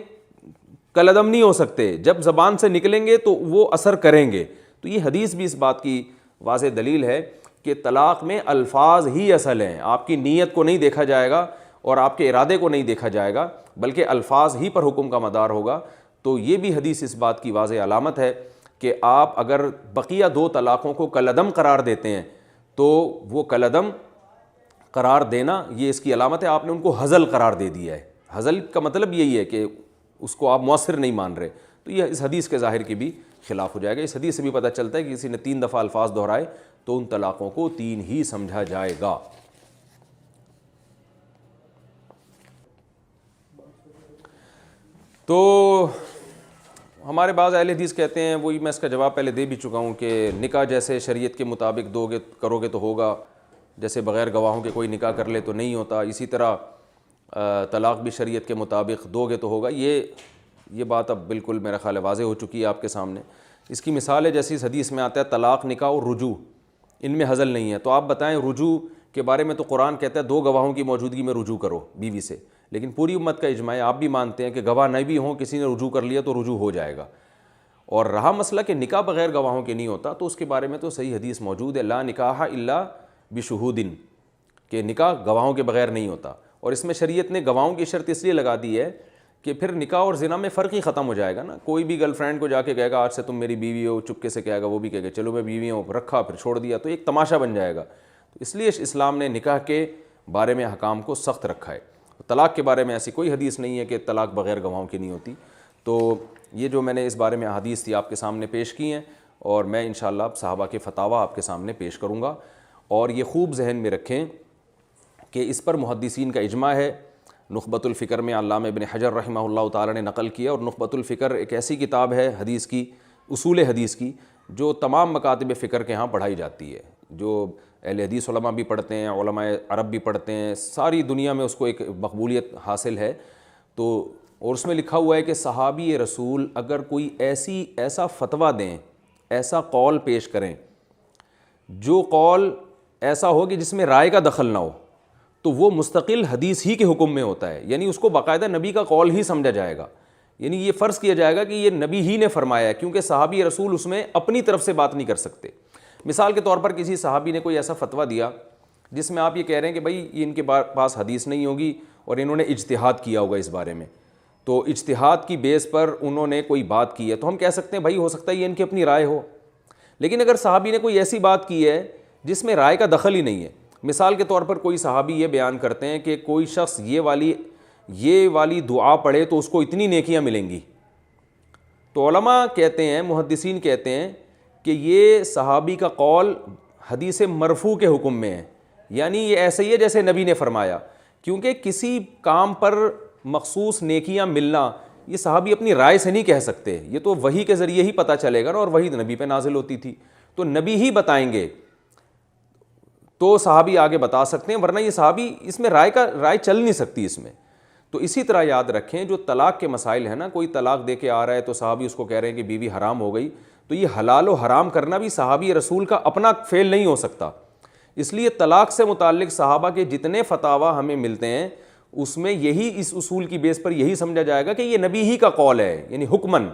کالعدم نہیں ہو سکتے، جب زبان سے نکلیں گے تو وہ اثر کریں گے. تو یہ حدیث بھی اس بات کی واضح دلیل ہے کہ طلاق میں الفاظ ہی اصل ہیں، آپ کی نیت کو نہیں دیکھا جائے گا اور آپ کے ارادے کو نہیں دیکھا جائے گا بلکہ الفاظ ہی پر حکم کا مدار ہوگا. تو یہ بھی حدیث اس بات کی واضح علامت ہے کہ آپ اگر بقیہ 2 طلاقوں کو کالعدم قرار دیتے ہیں تو وہ کالعدم قرار دینا یہ اس کی علامت ہے، آپ نے ان کو ہزل قرار دے دیا ہے. ہزل کا مطلب یہی ہے کہ اس کو آپ مؤثر نہیں مان رہے. تو یہ اس حدیث کے ظاہر کی بھی خلاف ہو جائے گا. اس حدیث سے بھی پتہ چلتا ہے کہ کسی نے 3 دفعہ الفاظ دہرائے تو ان طلاقوں کو 3 ہی سمجھا جائے گا. تو ہمارے بعض اہل حدیث کہتے ہیں، وہی میں اس کا جواب پہلے دے بھی چکا ہوں کہ نکاح جیسے شریعت کے مطابق کرو گے تو ہوگا، جیسے بغیر گواہوں کے کوئی نکاح کر لے تو نہیں ہوتا، اسی طرح طلاق بھی شریعت کے مطابق دو گے تو ہوگا. یہ بات اب بالکل میرا خیال ہے واضح ہو چکی ہے آپ کے سامنے. اس کی مثال ہے جیسے اس حدیث میں آتا ہے طلاق، نکاح اور رجوع، ان میں ہزل نہیں ہے. تو آپ بتائیں رجوع کے بارے میں تو قرآن کہتا ہے 2 گواہوں کی موجودگی میں رجوع کرو بیوی سے، لیکن پوری امت کا اجماع ہے، آپ بھی مانتے ہیں کہ گواہ نہیں بھی ہوں، کسی نے رجوع کر لیا تو رجوع ہو جائے گا. اور رہا مسئلہ کہ نکاح بغیر گواہوں کے نہیں ہوتا، تو اس کے بارے میں تو صحیح حدیث موجود ہے، لا نکاح الا بشہود، کہ نکاح گواہوں کے بغیر نہیں ہوتا. اور اس میں شریعت نے گواہوں کی شرط اس لیے لگا دی ہے کہ پھر نکاح اور زنا میں فرق ہی ختم ہو جائے گا نا. کوئی بھی گرل فرینڈ کو جا کے کہے گا آج سے تم میری بیوی ہو، چپکے سے کہے گا، وہ بھی کہے گا چلو میں بیوی ہوں، رکھا پھر چھوڑ دیا، تو ایک تماشا بن جائے گا. تو اس لیے اسلام نے نکاح کے بارے میں احکام کو سخت رکھا ہے. طلاق کے بارے میں ایسی کوئی حدیث نہیں ہے کہ طلاق بغیر گواہوں کی نہیں ہوتی. تو یہ جو میں نے اس بارے میں احادیث تھی آپ کے سامنے پیش کی ہیں، اور میں انشاءاللہ صحابہ کے فتاویٰ آپ کے سامنے پیش کروں گا. اور یہ خوب ذہن میں رکھیں کہ اس پر محدثین کا اجماع ہے. نخبۃ الفکر میں علامہ ابن حجر رحمہ اللہ تعالی نے نقل کیا، اور نخبۃ الفکر ایک ایسی کتاب ہے حدیث کی، اصول حدیث کی، جو تمام مکاتب فکر کے ہاں پڑھائی جاتی ہے، جو اہل حدیث علماء بھی پڑھتے ہیں، علماء عرب بھی پڑھتے ہیں، ساری دنیا میں اس کو ایک مقبولیت حاصل ہے. تو اور اس میں لکھا ہوا ہے کہ صحابی رسول اگر کوئی ایسا فتویٰ دیں، ایسا قول پیش کریں جو قول ایسا ہو کہ جس میں رائے کا دخل نہ ہو، تو وہ مستقل حدیث ہی کے حکم میں ہوتا ہے. یعنی اس کو باقاعدہ نبی کا قول ہی سمجھا جائے گا، یعنی یہ فرض کیا جائے گا کہ یہ نبی ہی نے فرمایا ہے، کیونکہ صحابی رسول اس میں اپنی طرف سے بات نہیں کر سکتے. مثال کے طور پر کسی صحابی نے کوئی ایسا فتویٰ دیا جس میں آپ یہ کہہ رہے ہیں کہ بھائی یہ ان کے پاس حدیث نہیں ہوگی اور انہوں نے اجتہاد کیا ہوگا اس بارے میں، تو اجتہاد کی بیس پر انہوں نے کوئی بات کی ہے، تو ہم کہہ سکتے ہیں بھائی ہو سکتا ہے یہ ان کی اپنی رائے ہو. لیکن اگر صحابی نے کوئی ایسی بات کی ہے جس میں رائے کا دخل ہی نہیں ہے، مثال کے طور پر کوئی صحابی یہ بیان کرتے ہیں کہ کوئی شخص یہ والی دعا پڑھے تو اس کو اتنی نیکیاں ملیں گی، تو علماء کہتے ہیں، محدثین کہتے ہیں کہ یہ صحابی کا قول حدیث مرفوع کے حکم میں ہے، یعنی یہ ایسے ہی ہے جیسے نبی نے فرمایا. کیونکہ کسی کام پر مخصوص نیکیاں ملنا یہ صحابی اپنی رائے سے نہیں کہہ سکتے، یہ تو وحی کے ذریعے ہی پتہ چلے گا نا، اور وحی نبی پہ نازل ہوتی تھی تو نبی ہی بتائیں گے تو صحابی آگے بتا سکتے ہیں، ورنہ یہ صحابی اس میں رائے چل نہیں سکتی اس میں۔ تو اسی طرح یاد رکھیں جو طلاق کے مسائل ہیں نا، کوئی طلاق دے کے آ رہا ہے تو صحابی اس کو کہہ رہے ہیں کہ بیوی حرام ہو گئی، تو یہ حلال و حرام کرنا بھی صحابی رسول کا اپنا فعل نہیں ہو سکتا۔ اس لیے طلاق سے متعلق صحابہ کے جتنے فتاویٰ ہمیں ملتے ہیں اس میں یہی، اس اصول کی بیس پر یہی سمجھا جائے گا کہ یہ نبی ہی کا قول ہے، یعنی حکمن،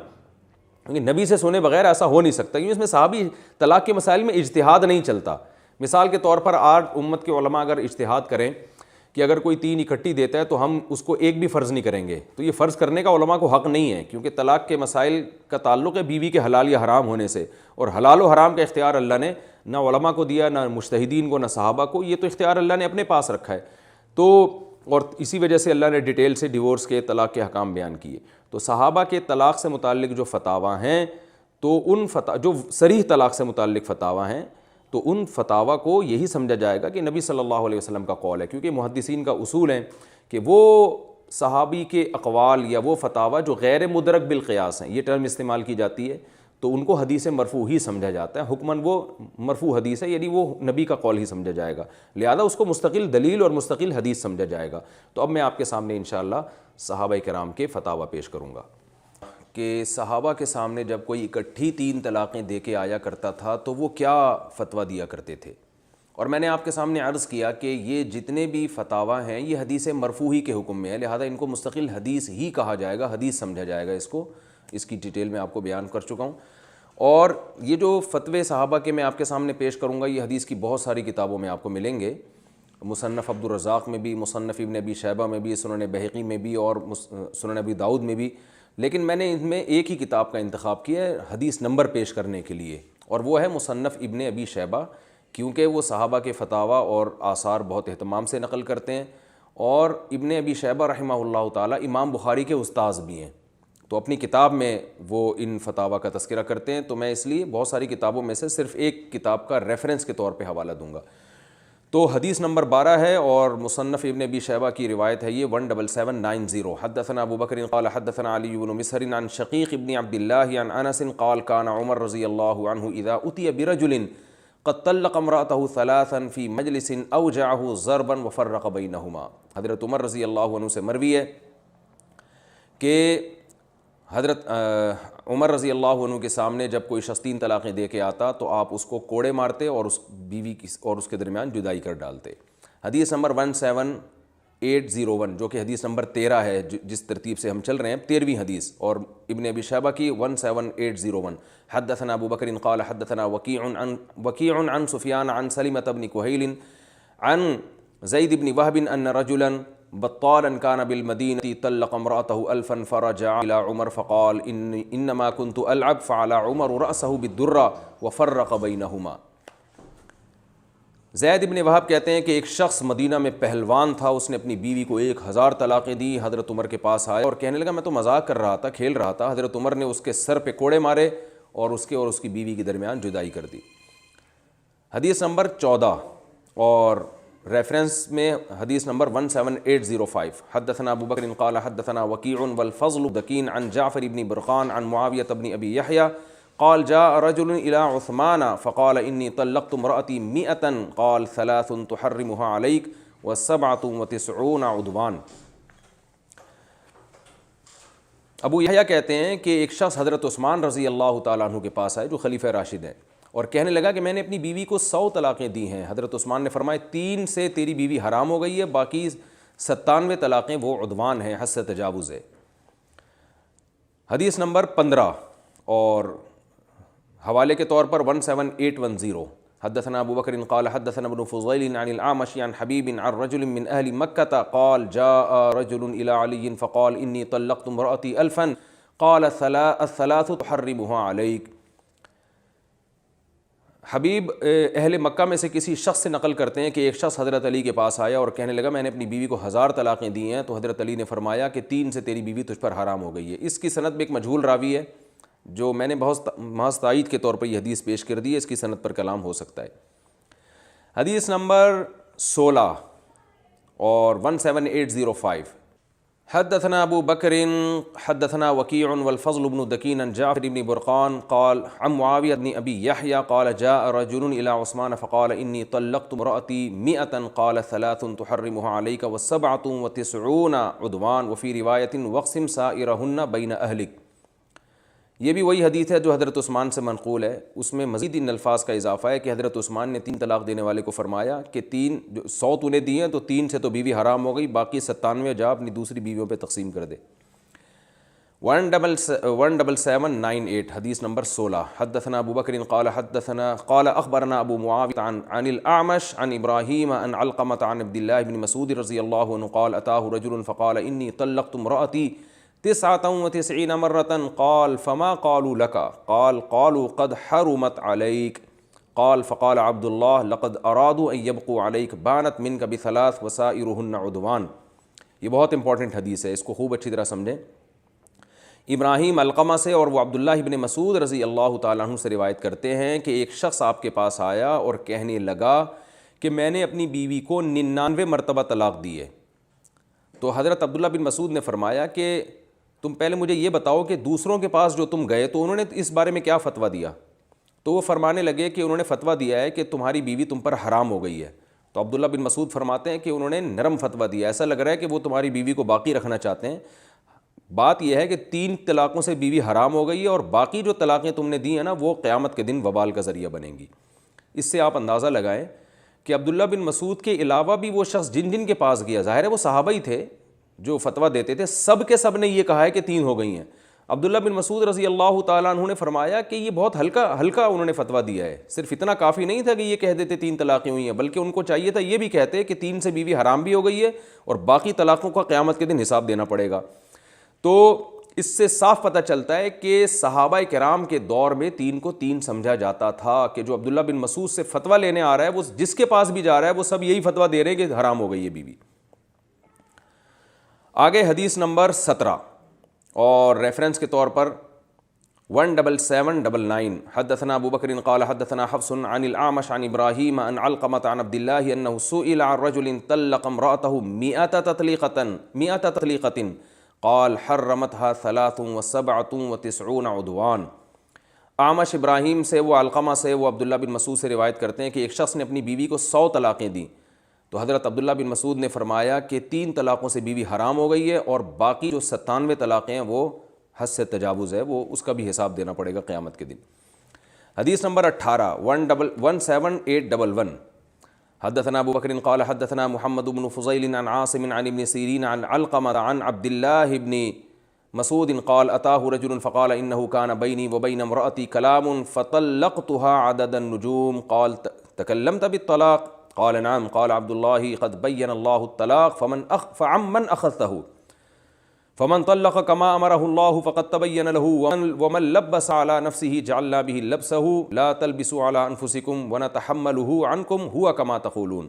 کیونکہ نبی سے سنے بغیر ایسا ہو نہیں سکتا، کیونکہ اس میں صحابی طلاق کے مسائل میں اجتہاد نہیں چلتا۔ مثال کے طور پر آج امت کے علماء اگر اجتہاد کریں کہ اگر کوئی 3 اکٹھی دیتا ہے تو ہم اس کو ایک بھی فرض نہیں کریں گے، تو یہ فرض کرنے کا علماء کو حق نہیں ہے، کیونکہ طلاق کے مسائل کا تعلق ہے بیوی کے حلال یا حرام ہونے سے، اور حلال و حرام کا اختیار اللہ نے نہ علماء کو دیا، نہ مجتہدین کو، نہ صحابہ کو، یہ تو اختیار اللہ نے اپنے پاس رکھا ہے۔ تو اور اسی وجہ سے اللہ نے ڈیٹیل سے ڈیورس کے، طلاق کے حکام بیان کیے۔ تو صحابہ کے طلاق سے متعلق جو فتاویٰ ہیں، تو ان جو صریح طلاق سے متعلق فتاویٰ ہیں، تو ان فتاویٰ کو یہی سمجھا جائے گا کہ نبی صلی اللہ علیہ وسلم کا قول ہے، کیونکہ محدثین کا اصول ہے کہ وہ صحابی کے اقوال یا وہ فتاویٰ جو غیر مدرک بالقیاس ہیں، یہ ٹرم استعمال کی جاتی ہے، تو ان کو حدیث مرفوع ہی سمجھا جاتا ہے، حکماً وہ مرفوع حدیث ہے، یعنی وہ نبی کا قول ہی سمجھا جائے گا، لہذا اس کو مستقل دلیل اور مستقل حدیث سمجھا جائے گا۔ تو اب میں آپ کے سامنے انشاءاللہ صحابہ کرام کے فتاویٰ پیش کروں گا کہ صحابہ کے سامنے جب کوئی اکٹھی 3 طلاقیں دے کے آیا کرتا تھا تو وہ کیا فتویٰ دیا کرتے تھے، اور میں نے آپ کے سامنے عرض کیا کہ یہ جتنے بھی فتاویٰ ہیں یہ حدیث مرفوع ہی کے حکم میں ہے، لہذا ان کو مستقل حدیث ہی کہا جائے گا، حدیث سمجھا جائے گا، اس کی ڈیٹیل میں آپ کو بیان کر چکا ہوں۔ اور یہ جو فتوے صحابہ کے میں آپ کے سامنے پیش کروں گا یہ حدیث کی بہت ساری کتابوں میں آپ کو ملیں گے، مصنف عبد الرزاق میں بھی، مصنف ابن ابی شیبہ میں بھی، سنن بہقی میں بھی، اور سنن ابی داؤد میں بھی، لیکن میں نے ان میں ایک ہی کتاب کا انتخاب کیا ہے حدیث نمبر پیش کرنے کے لیے، اور وہ ہے مصنف ابن ابی شیبہ، کیونکہ وہ صحابہ کے فتاویٰ اور آثار بہت اہتمام سے نقل کرتے ہیں، اور ابن ابی شیبہ رحمہ اللہ تعالی امام بخاری کے استاذ بھی ہیں، تو اپنی کتاب میں وہ ان فتاویٰ کا تذکرہ کرتے ہیں، تو میں اس لیے بہت ساری کتابوں میں سے صرف ایک کتاب کا ریفرنس کے طور پہ حوالہ دوں گا۔ تو حدیث نمبر 12 ہے اور مصنف ابن ابی شیبہ کی روایت ہے یہ 17790، حدثنا ابو بکر قال حدثنا علی بن مسہر عن شقیق ابن عبد اللہ عن انس قال كان عمر رضی اللہ عنہ اذا اتي برجل قد طلق امرأته ثلاثا في مجلس اوجعه ضربا وفرق بینہما۔ حضرت عمر رضی اللہ عنہ سے مروی ہے کہ حضرت عمر رضی اللہ عنہ کے سامنے جب کوئی شخص 3 طلاقیں دے کے آتا تو آپ اس کو کوڑے مارتے اور اس بیوی کی اور اس کے درمیان جدائی کر ڈالتے۔ حدیث نمبر 17801 جو کہ حدیث نمبر 13 ہے، جس ترتیب سے ہم چل رہے ہیں، 13ویں حدیث، اور ابن ابی شیبہ کی 17801۔ حدثنا ابو بکر قال حدثنا وکیع عن سفیان عن سلمة بن کہیل عن زید بن وہب ان رجلا بطالا كان بالمدینة طلق امرأته ألفا فرجع إلى عمر فقال إنما كنت ألعب فعلى عمر رأسه بالدرة وفرق بينهما۔ زید بن وہب کہتے ہیں کہ ایک شخص مدینہ میں پہلوان تھا، اس نے اپنی بیوی کو 1000 طلاقیں دی، حضرت عمر کے پاس آیا اور کہنے لگا میں تو مذاق کر رہا تھا، کھیل رہا تھا۔ حضرت عمر نے اس کے سر پہ کوڑے مارے اور اس کی بیوی کے درمیان جدائی کر دی۔ حدیث نمبر 14 اور ریفرنس میں حدیث نمبر 17805، حدثنا ابو بکر قال حدثنا وکیع والفضل دکین عن جعفر بن برقان عن معاویة بن ابی یحییٰ قال جاء رجل الى عثمان فقال انی طلقت امرأتی 100 قال 3 تحرمها عليك و97 عدوان۔ ابو یحییٰ کہتے ہیں کہ ایک شخص حضرت عثمان رضی اللہ تعالیٰ عنہ کے پاس آئے جو خلیفہ راشد ہیں، اور کہنے لگا کہ میں نے اپنی بیوی کو 100 طلاقیں دی ہیں۔ حضرت عثمان نے فرمایا 3 سے تیری بیوی حرام ہو گئی ہے، باقی 97 طلاقیں وہ عدوان ہیں، حد سے تجاوز ہے۔ حدیث نمبر 15 اور حوالے کے طور پر 17810، حدثنا ابو بکر قال حدثنا ابن فضیل عن الاعمش عن حبیب عن رجل من اہل مکہ قال جاء رجل الى علی فقال انی طلقت امرأتی 1000 قال 3 تحرمها علیک۔ حبیب اہل مکہ میں سے کسی شخص سے نقل کرتے ہیں کہ ایک شخص حضرت علی کے پاس آیا اور کہنے لگا میں نے اپنی بیوی کو 1000 طلاقیں دی ہیں، تو حضرت علی نے فرمایا کہ 3 سے تیری بیوی تجھ پر حرام ہو گئی ہے۔ اس کی سند میں ایک مجہول راوی ہے جو میں نے بہت محض تائید کے طور پر یہ حدیث پیش کر دی ہے، اس کی سند پر کلام ہو سکتا ہے۔ حدیث نمبر 16 اور 17805، حدثنا ابو بکر حدثنا وکیع والفضل بن دکین عن جعفر بن برقان قال عن معاویہ بن ابی یحییٰ قال جاء رجل الى عثمان فقال انی طلقت امرأتی 100 قال 3 تحرمها عليك و97 عدوان وفی روایت واقسم سائرهن بین اہلک۔ یہ بھی وہی حدیث ہے جو حضرت عثمان سے منقول ہے، اس میں مزید ان الفاظ کا اضافہ ہے کہ حضرت عثمان نے 3 طلاق دینے والے کو فرمایا کہ 3 جو 100 تو نے دی ہیں تو 3 سے تو بیوی حرام ہو گئی، باقی 97 جا اپنی دوسری بیویوں پہ تقسیم کر دے۔ 17798 حدیث نمبر 16 حدثنا ابو بکر قال اخبرنا ابو معاویہ عن الاعمش عن ابراہیم عن علقمۃ عن عبد اللہ بن مسعود رضی اللہ عنہ قال اتاه رجل فقال انی طلقت امرأتی 99 مرة قال فما قالوا لك قال قالوا قد حرمت عليك قال فقال عبد الله لقد ارادوا ان يبقوا عليك بانت منك بثلاث وسائرهن عدوان۔ یہ بہت امپورٹنٹ حدیث ہے، اس کو خوب اچھی طرح سمجھیں۔ ابراہیم علقمہ سے اور وہ عبداللہ ابن مسعود رضی اللہ تعالیٰ عنہ سے روایت کرتے ہیں کہ ایک شخص آپ کے پاس آیا اور کہنے لگا کہ میں نے اپنی بیوی کو 99 مرتبہ طلاق دی ہے۔ تو حضرت عبداللہ بن مسعود نے فرمایا کہ تم پہلے مجھے یہ بتاؤ کہ دوسروں کے پاس جو تم گئے تو انہوں نے اس بارے میں کیا فتویٰ دیا؟ تو وہ فرمانے لگے کہ انہوں نے فتویٰ دیا ہے کہ تمہاری بیوی تم پر حرام ہو گئی ہے۔ تو عبداللہ بن مسعود فرماتے ہیں کہ انہوں نے نرم فتویٰ دیا، ایسا لگ رہا ہے کہ وہ تمہاری بیوی کو باقی رکھنا چاہتے ہیں۔ بات یہ ہے کہ 3 طلاقوں سے بیوی حرام ہو گئی ہے اور باقی جو طلاقیں تم نے دی ہیں نا وہ قیامت کے دن وبال کا ذریعہ بنیں گی۔ اس سے آپ اندازہ لگائیں کہ عبداللہ بن مسعود کے علاوہ بھی وہ شخص جن جن کے پاس گیا، ظاہر ہے وہ صحابہ ہی تھے جو فتویٰ دیتے تھے، سب کے سب نے یہ کہا ہے کہ 3 ہو گئی ہیں۔ عبداللہ بن مسعود رضی اللہ تعالیٰ عنہ نے فرمایا کہ یہ بہت ہلکا انہوں نے فتویٰ دیا ہے، صرف اتنا کافی نہیں تھا کہ یہ کہہ دیتے 3 طلاقیں ہوئی ہیں، بلکہ ان کو چاہیے تھا یہ بھی کہتے کہ 3 سے بیوی حرام بھی ہو گئی ہے اور باقی طلاقوں کا قیامت کے دن حساب دینا پڑے گا۔ تو اس سے صاف پتہ چلتا ہے کہ صحابہ کرام کے دور میں 3 کو 3 سمجھا جاتا تھا، کہ جو عبداللہ بن مسعود سے فتویٰ لینے آ رہا ہے وہ جس کے پاس بھی جا رہا ہے وہ سب یہی فتویٰ دے رہے ہیں کہ حرام ہو گئی ہے بیوی۔ آگے حدیث نمبر 17 اور ریفرنس کے طور پر 17799 حدثنا ابو بکر قال حدثنا حفص عن الاعمش عن ابراہیم عن علقمۃ عن عبد اللہ انه سئل عن رجل طلق امرأته 100 تطلیقة قال حرمتها 93 عدوان۔ اعمش ابراہیم سے، وہ علقمہ سے، وہ عبداللہ بن مسعود سے روایت کرتے ہیں کہ ایک شخص نے اپنی بیوی کو 100 طلاقیں دیں، تو حضرت عبداللہ بن مسعود نے فرمایا کہ 3 طلاقوں سے بیوی حرام ہو گئی ہے اور باقی جو 97 طلاقیں ہیں وہ حد سے تجاوز ہے، وہ اس کا بھی حساب دینا پڑے گا قیامت کے دن۔ حدیث نمبر 18 17811 حدثنا ابو بکر قال حدثنا محمد بن فضیل عن عاصم عن ابن سیرین عن علقمہ عن عبد اللہ بن مسعود قال اتاه رجل فقال انه كان بيني وبين امرأتي كلام فطلقتها عدد النجوم قال تكلمت بالطلاق قال نعم قال عبد الله قد بين الله الطلاق فمن أخذته فمن طلق كما أمره الله فقد تبين له ومن لبس على نفسه جعلنا به لبسه لا تلبسوا على أنفسكم ونتحمله عنكم هو كما تقولون۔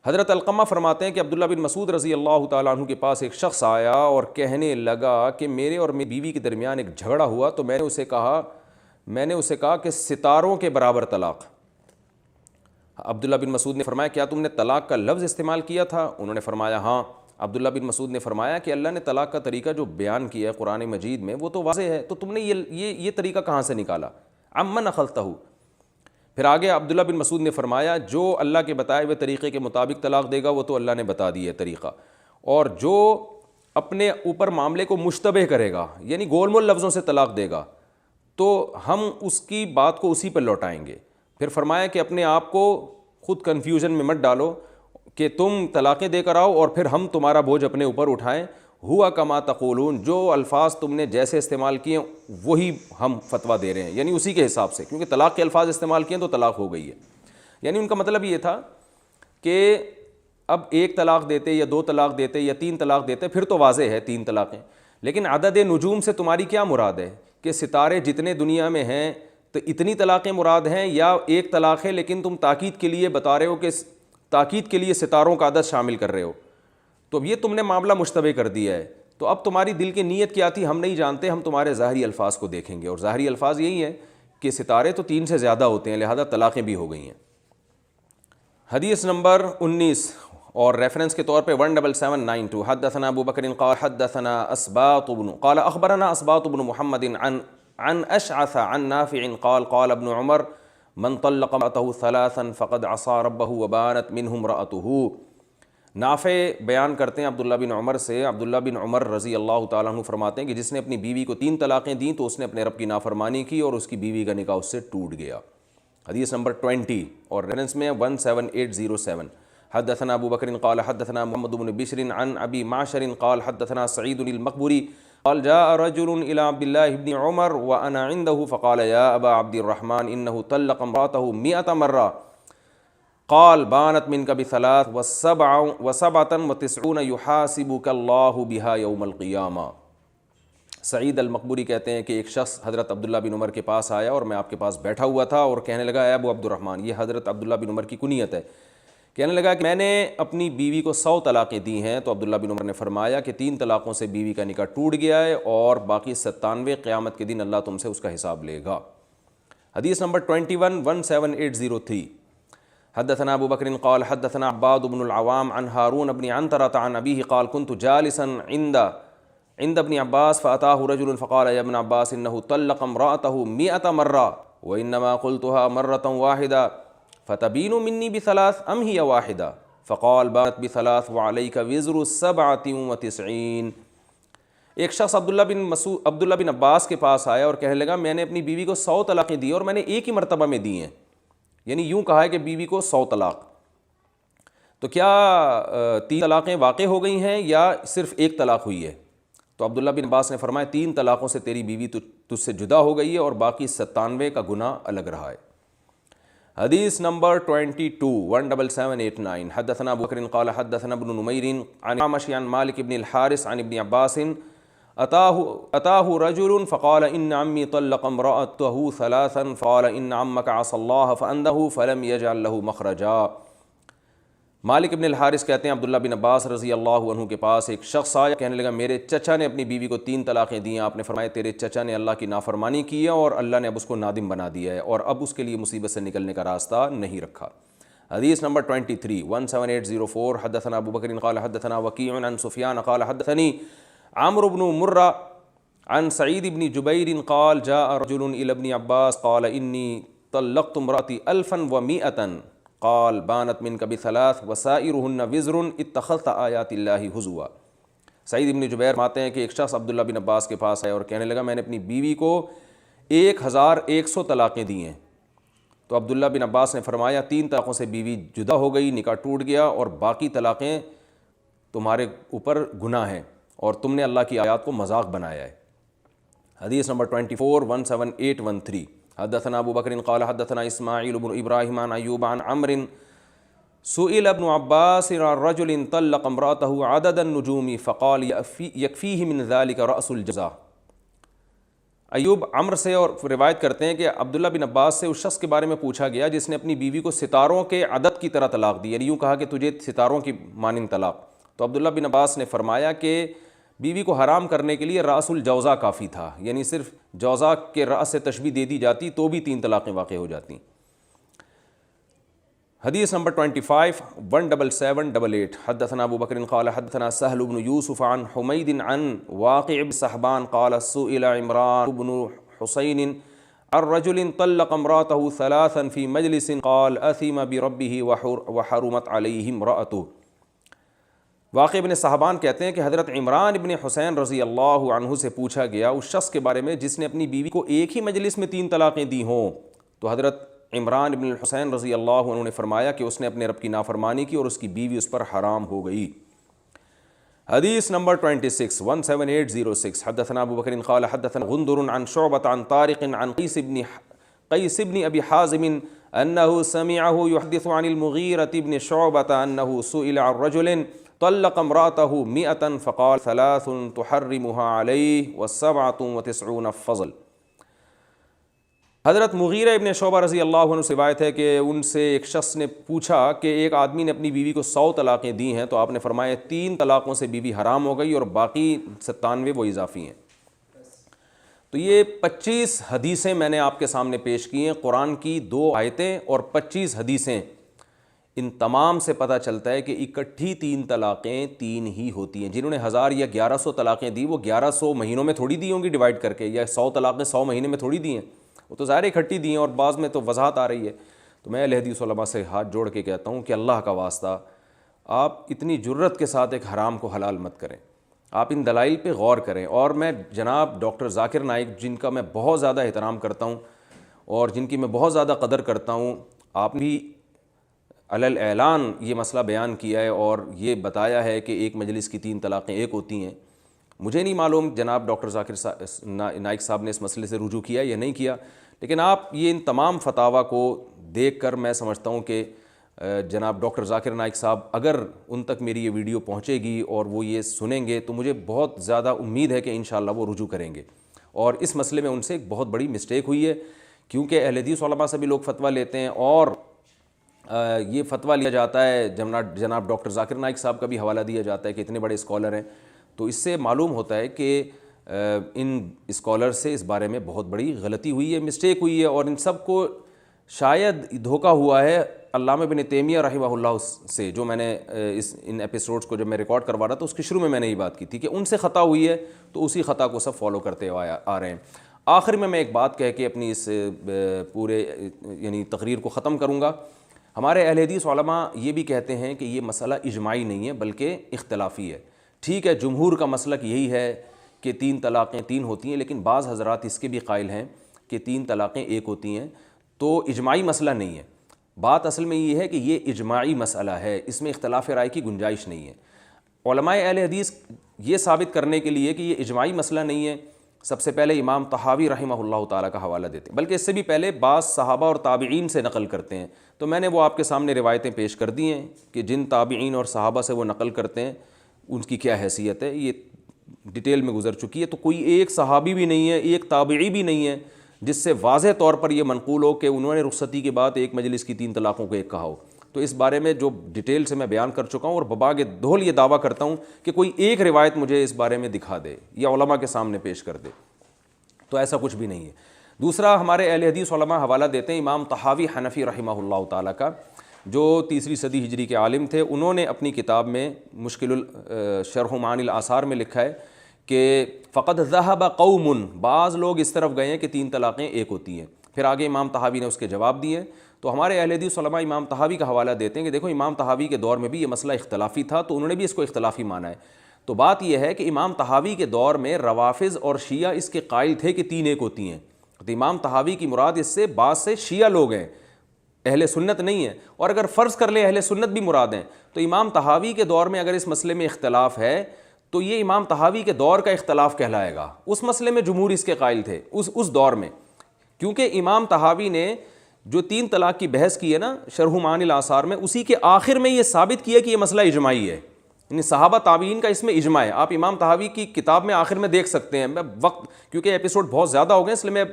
حضرت علقمہ فرماتے ہیں کہ عبداللہ بن مسعود رضی اللہ تعالیٰ عنہ کے پاس ایک شخص آیا اور کہنے لگا کہ میرے اور میری بیوی کے درمیان ایک جھگڑا ہوا، تو میں نے اسے کہا کہ ستاروں کے برابر طلاق۔ عبداللہ بن مسعود نے فرمایا کیا تم نے طلاق کا لفظ استعمال کیا تھا؟ انہوں نے فرمایا ہاں۔ عبداللہ بن مسعود نے فرمایا کہ اللہ نے طلاق کا طریقہ جو بیان کیا ہے قرآن مجید میں وہ تو واضح ہے، تو تم نے یہ طریقہ کہاں سے نکالا؟ عمن اخذتہ۔ پھر آگے عبداللہ بن مسعود نے فرمایا جو اللہ کے بتائے ہوئے طریقے کے مطابق طلاق دے گا وہ تو اللہ نے بتا دی ہے طریقہ، اور جو اپنے اوپر معاملے کو مشتبہ کرے گا یعنی گول مول لفظوں سے طلاق دے گا تو ہم اس کی بات کو اسی پر لوٹائیں گے۔ پھر فرمایا کہ اپنے آپ کو خود کنفیوژن میں مت ڈالو کہ تم طلاقیں دے کر آؤ اور پھر ہم تمہارا بوجھ اپنے اوپر اٹھائیں، ہوا کما تقولون، جو الفاظ تم نے جیسے استعمال کیے وہی ہم فتویٰ دے رہے ہیں، یعنی اسی کے حساب سے، کیونکہ طلاق کے الفاظ استعمال کیے تو طلاق ہو گئی ہے۔ یعنی ان کا مطلب یہ تھا کہ اب 1 طلاق دیتے یا 2 طلاق دیتے یا 3 طلاق دیتے پھر تو واضح ہے 3 طلاقیں، لیکن عدد نجوم سے تمہاری کیا مراد ہے کہ ستارے جتنے دنیا میں ہیں تو اتنی طلاقیں مراد ہیں یا 1 طلاق ہے لیکن تم تاکید کے لیے بتا رہے ہو کہ تاکید کے لیے ستاروں کا عدد شامل کر رہے ہو، تو اب یہ تم نے معاملہ مشتبہ کر دیا ہے۔ تو اب تمہاری دل کی نیت کیا تھی ہم نہیں جانتے، ہم تمہارے ظاہری الفاظ کو دیکھیں گے، اور ظاہری الفاظ یہی ہیں کہ ستارے تو 3 سے زیادہ ہوتے ہیں لہذا طلاقیں بھی ہو گئی ہیں۔ حدیث نمبر 19 اور ریفرنس کے طور پہ 17792 حدثنا ابو بکر قال حدثنا اسباط بن قال اخبرنا اسباط بن محمد عن اشعث عن نافع قال قال ابن عمر من طلق امرأته ثلاثا فقد عصى ربه وبانت منه امرأته. نافع بیان کرتے ہیں عبداللہ بن عمر سے، عبداللہ بن عمر رضی اللہ تعالیٰ عنہ فرماتے ہیں کہ جس نے اپنی بیوی کو 3 طلاقیں دیں تو اس نے اپنے رب کی نافرمانی کی اور اس کی بیوی کا نکاح اس سے ٹوٹ گیا. حدیث نمبر 20 اور ریفرنس میں 17807 حدثنا ابو بکر قال حدثنا محمد بن بشر عن ابی معشر قال حدثنا سعید المقبری قال جاء رجل الى عبد الله بن عمر وانا عنده فقال يا ابا عبد الرحمن انه طلق امراته 100 مرة قال بانت منك بثلاث و97 يحاسبك الله بها يوم القيامة. سعید المقبری کہتے ہیں کہ ایک شخص حضرت عبداللہ بن عمر کے پاس آیا اور میں آپ کے پاس بیٹھا ہوا تھا اور کہنے لگا اے ابو عبد الرحمن، یہ حضرت عبداللہ بن عمر کی کنیت ہے، کہنے لگا کہ میں نے اپنی بیوی کو 100 طلاقیں دی ہیں. تو عبداللہ بن عمر نے فرمایا کہ 3 طلاقوں سے بیوی کا نکاح ٹوٹ گیا ہے اور باقی 97 قیامت کے دن اللہ تم سے اس کا حساب لے گا. حدیث نمبر 21 17803 حدثنا ابو بکر قال حدثنا عباد بن العوام عن هارون بن عنترة عن ابيه قال كنت جالسا عند ابن عباس فأتاه رجل فقال يا ابن عباس إنه طلق امرأته 100 مرة وإنما قلتها مرة واحدة فتبين مني بثلاث أم هي واحدة فقال بانت بثلاث وعليك وزر 97. ایک شخص عبداللہ بن عباس کے پاس آیا اور کہنے لگا میں نے اپنی بیوی کو 100 طلاقیں دی اور میں نے ایک ہی مرتبہ میں دی ہیں، یعنی یوں کہا ہے کہ بیوی کو 100 طلاق، تو کیا 3 طلاقیں واقع ہو گئی ہیں یا صرف ایک طلاق ہوئی ہے؟ تو عبداللہ بن عباس نے فرمایا 3 طلاقوں سے تیری بیوی تجھ سے جدا ہو گئی ہے اور باقی 97 کا گناہ الگ رہا ہے. حدیث نمبر 22 17789 حدثنا ابو بکر قال حدثنا ابن نمیر عن اعمش عن مالک بن الحارث عن ابن عباس اتاه رجل فقال ان عمي طلق امرأته 3 فقال ان عمك عصى الله فانده فلم يجعل له مخرجا. مالک ابن الحارث کہتے ہیں عبداللہ بن عباس رضی اللہ عنہ کے پاس ایک شخص آیا، کہنے لگا میرے چچا نے اپنی بیوی کو 3 طلاقیں دی ہیں. آپ نے فرمایا تیرے چچا نے اللہ کی نافرمانی کی ہے اور اللہ نے اب اس کو نادم بنا دیا ہے اور اب اس کے لیے مصیبت سے نکلنے کا راستہ نہیں رکھا. حدیث نمبر 23 17804 حدثنا ابو بکر قال حدثنا وکیع عن سفیان قال حدثنی عمرو بن مرہ عن سعید بن جبیر قال جاء رجل الى ابن عباس قال انی طلقت امرأتی 1100 قال بانت منك بثلاث وسائرهن وزر اتخذت آیات اللہ ہزوا. سعید بن جبیر فرماتے ہیں کہ ایک شخص عبداللہ بن عباس کے پاس آیا اور کہنے لگا میں نے اپنی بیوی کو 1100 طلاقیں دی ہیں. تو عبداللہ بن عباس نے فرمایا 3 طلاقوں سے بیوی جدا ہو گئی، نکاح ٹوٹ گیا اور باقی طلاقیں تمہارے اوپر گناہ ہیں اور تم نے اللہ کی آیات کو مذاق بنایا ہے. حدیث نمبر 24 17813 حدثنا ابو بکر قال حدثنا اسماعیل بن ابراہیم عن ایوب عن عمرو سئل ابن عباس عن رجل طلق امرأته عدد النجوم فقال يكفيه من ذلك رأس الجزاء. ایوب عمر سے اور روایت کرتے ہیں کہ عبداللہ بن عباس سے اس شخص کے بارے میں پوچھا گیا جس نے اپنی بیوی کو ستاروں کے عدد کی طرح طلاق دی، یعنی یوں کہا کہ تجھے ستاروں کی مانند طلاق. تو عبداللہ بن عباس نے فرمایا کہ بیوی کو حرام کرنے کے لیے رأس الجوزا کافی تھا، یعنی صرف جوزا کے رأس سے تشبیہ دے دی جاتی تو بھی 3 طلاقیں واقع ہو جاتی. حدیث نمبر 25 17788 حدثنا ابو بکر قال حدثنا سهل بن يوسف عن حمید عن واقع بن صحبان قال سئل عمران بن حسین عن رجل طلق امرأته 3 في مجلس قال أثم بربه وحرمت عليه امرأته. واقع ابن صحبان کہتے ہیں کہ حضرت عمران ابن حسین رضی اللہ عنہ سے پوچھا گیا اس شخص کے بارے میں جس نے اپنی بیوی کو ایک ہی مجلس میں 3 طلاقیں دی ہوں. تو حضرت عمران ابن حسین رضی اللہ عنہ نے فرمایا کہ اس نے اپنے رب کی نافرمانی کی اور اس کی بیوی اس پر حرام ہو گئی. حدیث نمبر 26 17806 حدثنا ابو بکر قال حدثنا غندر عن شعبة عن طارق عن قیس بن ابی حازم انه سمعه يحدث عن المغیرة بن شعبة انه سئل عن رجل طلق امرأته 100 فقال 3 تحرمها عليه و97 فضل. حضرت مغیرہ ابن شعبہ رضی اللہ عنہ سے روایت ہے کہ ان سے ایک شخص نے پوچھا کہ ایک آدمی نے اپنی بیوی کو 100 طلاقیں دی ہیں، تو آپ نے فرمایا 3 طلاقوں سے بیوی حرام ہو گئی اور باقی 97 وہ اضافی ہیں. تو یہ 25 حدیثیں میں نے آپ کے سامنے پیش کی ہیں، قرآن کی 2 آیتیں اور 25 حدیثیں. ان تمام سے پتہ چلتا ہے کہ اکٹھی 3 طلاقیں 3 ہی ہوتی ہیں. جنہوں نے 1000 یا 1100 طلاقیں دی وہ 1100 مہینوں میں تھوڑی دی ہوں گی ڈیوائڈ کر کے, یا 100 طلاقیں 100 مہینے میں تھوڑی دی ہیں, وہ تو ظاہر اکٹھی دی ہیں, اور بعض میں تو وضاحت آ رہی ہے. تو میں اہل حدیث علماء سے ہاتھ جوڑ کے کہتا ہوں کہ اللہ کا واسطہ آپ اتنی جرت کے ساتھ ایک حرام کو حلال مت کریں, آپ ان دلائل پہ غور کریں. اور میں جناب ڈاکٹر ذاکر نائک, جن کا میں بہت زیادہ احترام کرتا ہوں اور جن کی میں بہت زیادہ قدر کرتا ہوں, آپ بھی علی اعلان یہ مسئلہ بیان کیا ہے اور یہ بتایا ہے کہ ایک مجلس کی 3 طلاقیں ایک ہوتی ہیں. مجھے نہیں معلوم جناب ڈاکٹر ذاکر نائک صاحب نے اس مسئلے سے رجوع کیا یا نہیں کیا, لیکن آپ یہ ان تمام فتاویٰ کو دیکھ کر میں سمجھتا ہوں کہ جناب ڈاکٹر ذاکر نائک صاحب اگر ان تک میری یہ ویڈیو پہنچے گی اور وہ یہ سنیں گے تو مجھے بہت زیادہ امید ہے کہ انشاءاللہ وہ رجوع کریں گے. اور اس مسئلے میں ان سے ایک بہت بڑی مسٹیک ہوئی ہے, کیونکہ اہل حدیث علماء سے بھی لوگ فتویٰ لیتے ہیں اور یہ فتویٰ لیا جاتا ہے, جناب ڈاکٹر ذاکر نائک صاحب کا بھی حوالہ دیا جاتا ہے کہ اتنے بڑے اسکالر ہیں. تو اس سے معلوم ہوتا ہے کہ ان اسکالر سے اس بارے میں بہت بڑی غلطی ہوئی ہے, مسٹیک ہوئی ہے, اور ان سب کو شاید دھوکہ ہوا ہے علامہ ابن تیمیہ رحمہ اللہ سے. جو میں نے ان ایپیسوڈز کو جب میں ریکارڈ کروا رہا تھا اس کے شروع میں نے یہ بات کی تھی کہ ان سے خطا ہوئی ہے, تو اسی خطا کو سب فالو کرتے آ رہے ہیں. آخر میں ایک بات کہہ کے اپنی اس پورے یعنی تقریر کو ختم کروں گا. ہمارے اہل حدیث علماء یہ بھی کہتے ہیں کہ یہ مسئلہ اجماعی نہیں ہے بلکہ اختلافی ہے. ٹھیک ہے, جمہور کا مسلک یہی ہے کہ 3 طلاقیں 3 ہوتی ہیں, لیکن بعض حضرات اس کے بھی قائل ہیں کہ 3 طلاقیں ایک ہوتی ہیں, تو اجماعی مسئلہ نہیں ہے. بات اصل میں یہ ہے کہ یہ اجماعی مسئلہ ہے, اس میں اختلاف رائے کی گنجائش نہیں ہے. علماء اہل حدیث یہ ثابت کرنے کے لیے کہ یہ اجماعی مسئلہ نہیں ہے, سب سے پہلے امام طحاوی رحمہ اللہ تعالیٰ کا حوالہ دیتے ہیں, بلکہ اس سے بھی پہلے بعض صحابہ اور تابعین سے نقل کرتے ہیں. تو میں نے وہ آپ کے سامنے روایتیں پیش کر دی ہیں کہ جن تابعین اور صحابہ سے وہ نقل کرتے ہیں ان کی کیا حیثیت ہے, یہ ڈیٹیل میں گزر چکی ہے. تو کوئی ایک صحابی بھی نہیں ہے, ایک تابعی بھی نہیں ہے جس سے واضح طور پر یہ منقول ہو کہ انہوں نے رخصتی کے بعد ایک مجلس کی 3 طلاقوں کو ایک کہا ہو. تو اس بارے میں جو ڈیٹیل سے میں بیان کر چکا ہوں اور بباغ دہل یہ دعویٰ کرتا ہوں کہ کوئی ایک روایت مجھے اس بارے میں دکھا دے یا علماء کے سامنے پیش کر دے, تو ایسا کچھ بھی نہیں ہے. دوسرا, ہمارے اہل حدیث علماء حوالہ دیتے ہیں امام طحاوی حنفی رحمہ اللہ تعالیٰ کا, جو 3 صدی ہجری کے عالم تھے. انہوں نے اپنی کتاب میں مشکل شرح معانی الآثار میں لکھا ہے کہ فقد ذہب قوم, بعض لوگ اس طرف گئے ہیں کہ 3 طلاقیں ایک ہوتی ہیں. پھر آگے امام طحاوی نے اس کے جواب دیے. تو ہمارے اہل حدیث علماء امام طحاوی کا حوالہ دیتے ہیں کہ دیکھو امام طحاوی کے دور میں بھی یہ مسئلہ اختلافی تھا, تو انہوں نے بھی اس کو اختلافی مانا ہے. تو بات یہ ہے کہ امام طحاوی کے دور میں روافظ اور شیعہ اس کے قائل تھے کہ 3 ایک ہوتی ہیں. تو امام طحاوی کی مراد اس سے بعض سے شیعہ لوگ ہیں, اہل سنت نہیں ہیں. اور اگر فرض کر لیں اہل سنت بھی مراد ہیں, تو امام طحاوی کے دور میں اگر اس مسئلے میں اختلاف ہے تو یہ امام طحاوی کے دور کا اختلاف کہلائے گا. اس مسئلے میں جمہور اس کے قائل تھے اس دور میں, کیونکہ امام طحاوی نے جو 3 طلاق کی بحث کی ہے نا شرح معانی الآثار میں, اسی کے آخر میں یہ ثابت کیا کہ یہ مسئلہ اجماعی ہے, یعنی صحابہ تابعین کا اس میں اجماع ہے. آپ امام طحاوی کی کتاب میں آخر میں دیکھ سکتے ہیں. میں وقت کیونکہ ایپیسوڈ بہت زیادہ ہو گئے اس لیے میں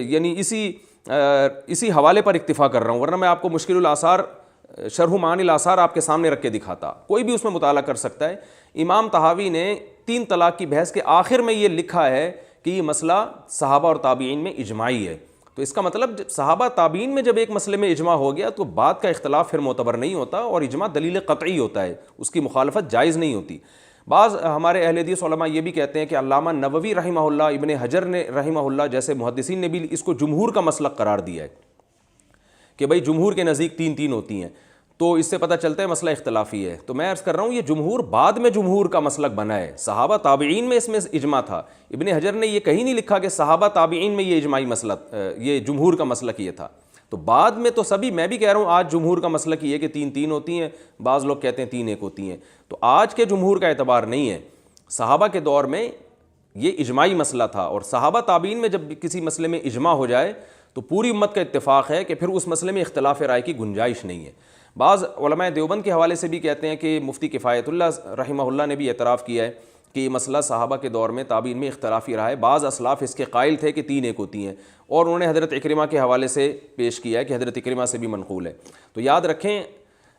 یعنی اسی حوالے پر اکتفا کر رہا ہوں, ورنہ میں آپ کو مشکل الآثار شرح معانی الآثار آپ کے سامنے رکھ کے دکھاتا, کوئی بھی اس میں مطالعہ کر سکتا ہے. امام طحاوی نے 3 طلاق کی بحث کے آخر میں یہ لکھا ہے کہ یہ مسئلہ صحابہ اور تابعین میں اجماعی ہے. تو اس کا مطلب صحابہ تابعین میں جب ایک مسئلے میں اجماع ہو گیا تو بات کا اختلاف پھر معتبر نہیں ہوتا, اور اجماع دلیل قطعی ہوتا ہے, اس کی مخالفت جائز نہیں ہوتی. بعض ہمارے اہل حدیث علماء یہ بھی کہتے ہیں کہ علامہ نووی رحمہ اللہ, ابن حجر نے رحمہ اللہ جیسے محدثین نے بھی اس کو جمہور کا مسلک قرار دیا ہے کہ بھئی جمہور کے نزدیک 3 ہوتی ہیں. تو اس سے پتہ چلتا ہے مسئلہ اختلافی ہے. تو میں عرض کر رہا ہوں یہ جمہور بعد میں جمہور کا مسلک بنا ہے, صحابہ تابعین میں اس میں اجماع تھا. ابن حجر نے یہ کہیں نہیں لکھا کہ صحابہ تابعین میں یہ اجماعی مسئلہ یہ جمہور کا مسلک یہ تھا. تو بعد میں تو سبھی, میں بھی کہہ رہا ہوں آج جمہور کا مسلک یہ کہ 3 ہوتی ہیں, بعض لوگ کہتے ہیں 3 ایک ہوتی ہیں. تو آج کے جمہور کا اعتبار نہیں ہے, صحابہ کے دور میں یہ اجماعی مسئلہ تھا, اور صحابہ تابعین میں جب کسی مسئلے میں اجماع ہو جائے تو پوری امت کا اتفاق ہے کہ پھر اس مسئلے میں اختلاف رائے کی گنجائش نہیں ہے. بعض علماء دیوبند کے حوالے سے بھی کہتے ہیں کہ مفتی کفایت اللہ رحمہ اللہ نے بھی اعتراف کیا ہے کہ یہ مسئلہ صحابہ کے دور میں تابعین میں اختلافی رہا ہے. بعض اسلاف اس کے قائل تھے کہ 3 ایک ہوتی ہیں, اور انہوں نے حضرت اکرمہ کے حوالے سے پیش کیا ہے کہ حضرت اکرمہ سے بھی منقول ہے. تو یاد رکھیں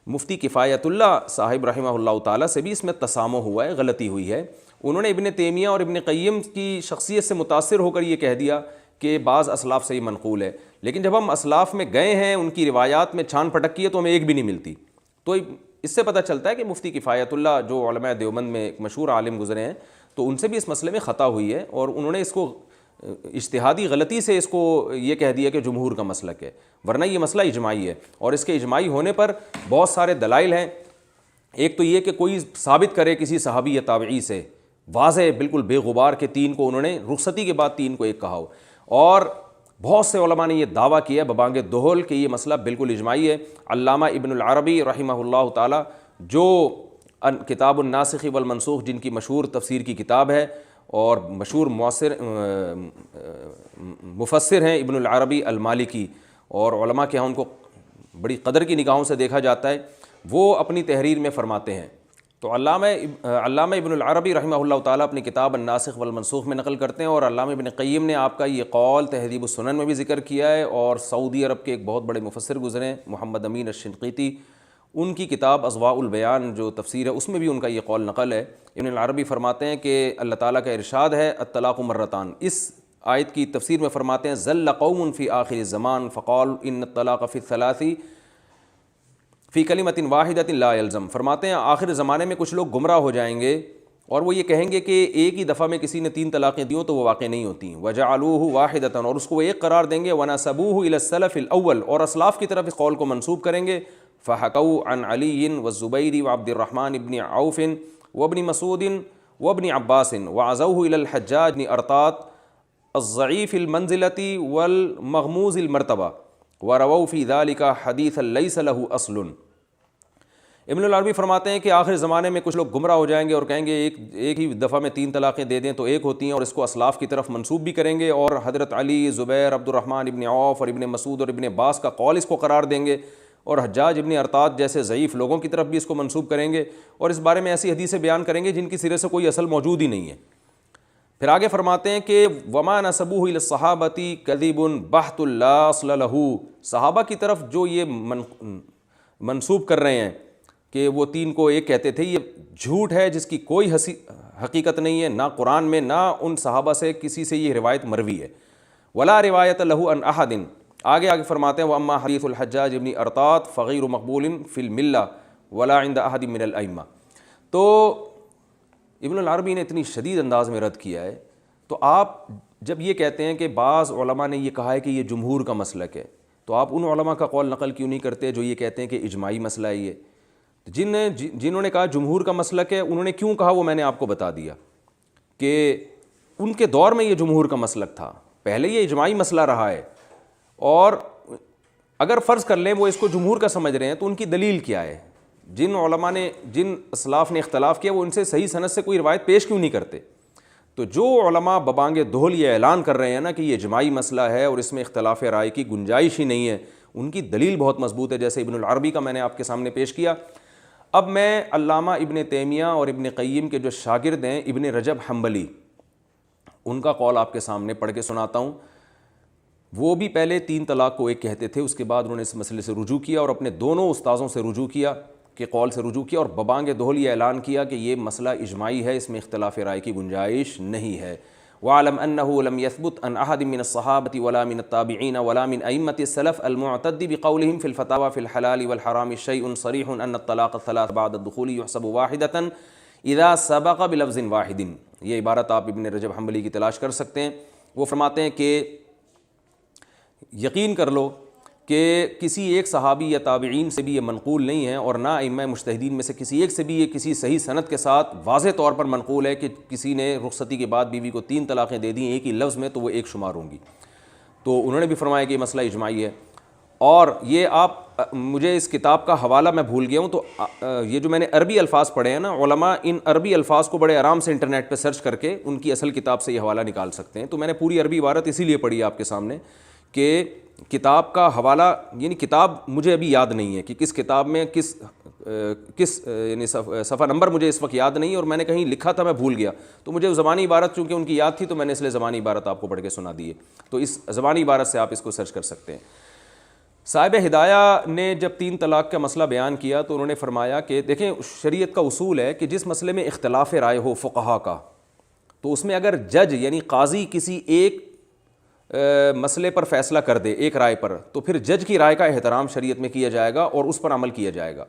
مفتی کفایت اللہ صاحب رحمہ اللہ تعالیٰ سے بھی اس میں تسامح ہوا ہے, غلطی ہوئی ہے. انہوں نے ابن تیمیہ اور ابن قیم کی شخصیت سے متاثر ہو کر یہ کہہ دیا کہ بعض اسلاف سے ہی منقول ہے، لیکن جب ہم اسلاف میں گئے ہیں، ان کی روایات میں چھان پھٹک کی ہے تو ہمیں ایک بھی نہیں ملتی۔ تو اس سے پتہ چلتا ہے کہ مفتی کفایت اللہ جو علماء دیوبند میں ایک مشہور عالم گزرے ہیں، تو ان سے بھی اس مسئلے میں خطا ہوئی ہے، اور انہوں نے اس کو اجتہادی غلطی سے اس کو یہ کہہ دیا کہ جمہور کا مسلک ہے، ورنہ یہ مسئلہ اجماعی ہے، اور اس کے اجماعی ہونے پر بہت سارے دلائل ہیں۔ ایک تو یہ کہ کوئی ثابت کرے کسی صحابی یا تابعی سے، واضح بالکل بے غبار کے تین کو انہوں نے رخصتی کے بعد تین کو ایک کہا ہو، اور بہت سے علماء نے یہ دعویٰ کیا ببانگ دہل کہ یہ مسئلہ بالکل اجماعی ہے۔ علامہ ابن العربی رحمہ اللہ تعالی جو کتاب الناسخ والمنسوخ جن کی مشہور تفسیر کی کتاب ہے، اور مشہور مفسر ہیں ابن العربی المالکی، اور علماء کے ہاں ان کو بڑی قدر کی نگاہوں سے دیکھا جاتا ہے، وہ اپنی تحریر میں فرماتے ہیں۔ تو علامہ ابن العربی رحمہ اللہ تعالیٰ اپنی کتاب الناسخ والمنسوخ میں نقل کرتے ہیں، اور علامہ ابن قیم نے آپ کا یہ قول تہذیب السنن میں بھی ذکر کیا ہے، اور سعودی عرب کے ایک بہت بڑے مفسر گزرے ہیں محمد امین الشنقیطی، ان کی کتاب اضواء البیان جو تفسیر ہے اس میں بھی ان کا یہ قول نقل ہے۔ ابن العربی فرماتے ہیں کہ اللہ تعالیٰ کا ارشاد ہے الطلاق مرتان، اس آیت کی تفسیر میں فرماتے ہیں ظل قوم فی آخر الزمان فقال ان الطلاق فی الثلاث فی کلمۃ واحدۃ لا یلزم، فرماتے ہیں آخر زمانے میں کچھ لوگ گمراہ ہو جائیں گے اور وہ یہ کہیں گے کہ ایک ہی دفعہ میں کسی نے تین طلاقیں دیں تو وہ واقع نہیں ہوتی، وجعلوہ واحدۃ، اور اس کو وہ ایک قرار دیں گے، ونسبوہ الی السلف الاول، اور اسلاف کی طرف اس قول کو منسوب کریں گے، فحکوا عن علی والزبیر وعبد الرحمن بن عوف وابن مسعود وابن عباس وعزوہ الی الحجاج بن ارطاط الضعیف المنزلۃ والمغموز المرتبہ ورووا فی ذلک حدیثا لیس لہ اصل۔ ابن العربی فرماتے ہیں کہ آخر زمانے میں کچھ لوگ گمراہ ہو جائیں گے اور کہیں گے ایک ہی دفعہ میں تین طلاقیں دے دیں تو ایک ہوتی ہیں، اور اس کو اسلاف کی طرف منسوب بھی کریں گے، اور حضرت علی، زبیر، عبد الرحمن ابن عوف اور ابن مسعود اور ابن عباس کا قول اس کو قرار دیں گے، اور حجاج ابن ارطاط جیسے ضعیف لوگوں کی طرف بھی اس کو منسوب کریں گے، اور اس بارے میں ایسی حدیثیں بیان کریں گے جن کی سرے سے کوئی اصل موجود ہی نہیں ہے۔ پھر آگے فرماتے ہیں کہ وما نسبوہ الی الصحابۃ کذب بہت لا اصل لہ، صحابہ کی طرف جو یہ منسوب کر رہے ہیں کہ وہ تین کو ایک کہتے تھے، یہ جھوٹ ہے جس کی کوئی حقیقت نہیں ہے، نہ قرآن میں نہ ان صحابہ سے کسی سے یہ روایت مروی ہے، ولا روایت لہ عن احد۔ آگے فرماتے ہیں واما حدیث الحجاج ابن ارطاط فغیر مقبول فی الملہ ولا عند احد من الائمہ۔ تو ابن العربی نے اتنی شدید انداز میں رد کیا ہے، تو آپ جب یہ کہتے ہیں کہ بعض علماء نے یہ کہا ہے کہ یہ جمہور کا مسلک ہے، تو آپ ان علماء کا قول نقل کیوں نہیں کرتے جو یہ کہتے ہیں کہ اجماعی مسئلہ ہے؟ یہ جنہوں نے کہا جمہور کا مسلک ہے، انہوں نے کیوں کہا وہ میں نے آپ کو بتا دیا کہ ان کے دور میں یہ جمہور کا مسلک تھا، پہلے یہ اجماعی مسئلہ رہا ہے، اور اگر فرض کر لیں وہ اس کو جمہور کا سمجھ رہے ہیں تو ان کی دلیل کیا ہے؟ جن علماء نے، جن اسلاف نے اختلاف کیا وہ ان سے صحیح سند سے کوئی روایت پیش کیوں نہیں کرتے؟ تو جو علماء ببانگ دہل یہ اعلان کر رہے ہیں نا کہ یہ اجماعی مسئلہ ہے اور اس میں اختلاف رائے کی گنجائش ہی نہیں ہے، ان کی دلیل بہت مضبوط ہے، جیسے ابن العربی کا میں نے آپ کے سامنے پیش کیا۔ اب میں علامہ ابن تیمیہ اور ابن قیم کے جو شاگرد ہیں ابن رجب حنبلی، ان کا قول آپ کے سامنے پڑھ کے سناتا ہوں۔ وہ بھی پہلے تین طلاق کو ایک کہتے تھے، اس کے بعد انہوں نے اس مسئلے سے رجوع کیا اور اپنے دونوں استاذوں سے رجوع کیا، کے قول سے رجوع کیا، اور ببانگ دہل یہ اعلان کیا کہ یہ مسئلہ اجماعی ہے، اس میں اختلاف رائے کی گنجائش نہیں ہے۔ وَاعْلَمْ أَنَّهُ لَمْ يَثْبُتْ عَنْ أَحَدٍ مِّنَ الصَّحَابَةِ وَلَا مِنَ التَّابِعِينَ وَلَا مِنْ أَئِمَّةِ السَّلَفِ الْمُعْتَدِّ بِقَوْلِهِمْ فِي الْفَتَاوَى فِي الْحَلَالِ وَالْحَرَامِ شَيْءٌ صَرِيحٌ أَنَّ الطَّلَاقَ الثَّلَاثَ بَعْدَ الدُّخُولِ يُحْسَبُ وَاحِدَةً إِذَا سَبَقَ بِلَفْظٍ وَاحِدٍ۔ یہ عبارت آپ ابن رجب حنبلی کی تلاش کر سکتے ہیں۔ وہ فرماتے ہیں کہ یقین کر لو کہ کسی ایک صحابی یا تابعین سے بھی یہ منقول نہیں ہے، اور نہ ائمہ مجتہدین میں سے کسی ایک سے بھی یہ کسی صحیح سند کے ساتھ واضح طور پر منقول ہے کہ کسی نے رخصتی کے بعد بیوی کو تین طلاقیں دے دیں ایک ہی لفظ میں تو وہ ایک شمار ہوں گی۔ تو انہوں نے بھی فرمایا کہ یہ مسئلہ اجماعی ہے، اور یہ آپ مجھے اس کتاب کا حوالہ میں بھول گیا ہوں، تو یہ جو میں نے عربی الفاظ پڑھے ہیں نا، علماء ان عربی الفاظ کو بڑے آرام سے انٹرنیٹ پہ سرچ کر کے ان کی اصل کتاب سے یہ حوالہ نکال سکتے ہیں۔ تو میں نے پوری عربی عبارت اسی لیے پڑھی آپ کے سامنے کہ کتاب کا حوالہ، یعنی کتاب مجھے ابھی یاد نہیں ہے کہ کس کتاب میں کس یعنی صفحہ نمبر مجھے اس وقت یاد نہیں ہے، اور میں نے کہیں لکھا تھا میں بھول گیا، تو مجھے زبانی عبارت چونکہ ان کی یاد تھی تو میں نے اس لیے زبانی عبارت آپ کو پڑھ کے سنا دی ہے، تو اس زبانی عبارت سے آپ اس کو سرچ کر سکتے ہیں۔ صاحب ہدایہ نے جب تین طلاق کا مسئلہ بیان کیا تو انہوں نے فرمایا کہ دیکھیں شریعت کا اصول ہے کہ جس مسئلے میں اختلاف رائے ہو فقہا کا، تو اس میں اگر جج یعنی قاضی کسی ایک مسئلے پر فیصلہ کر دے ایک رائے پر، تو پھر جج کی رائے کا احترام شریعت میں کیا جائے گا اور اس پر عمل کیا جائے گا۔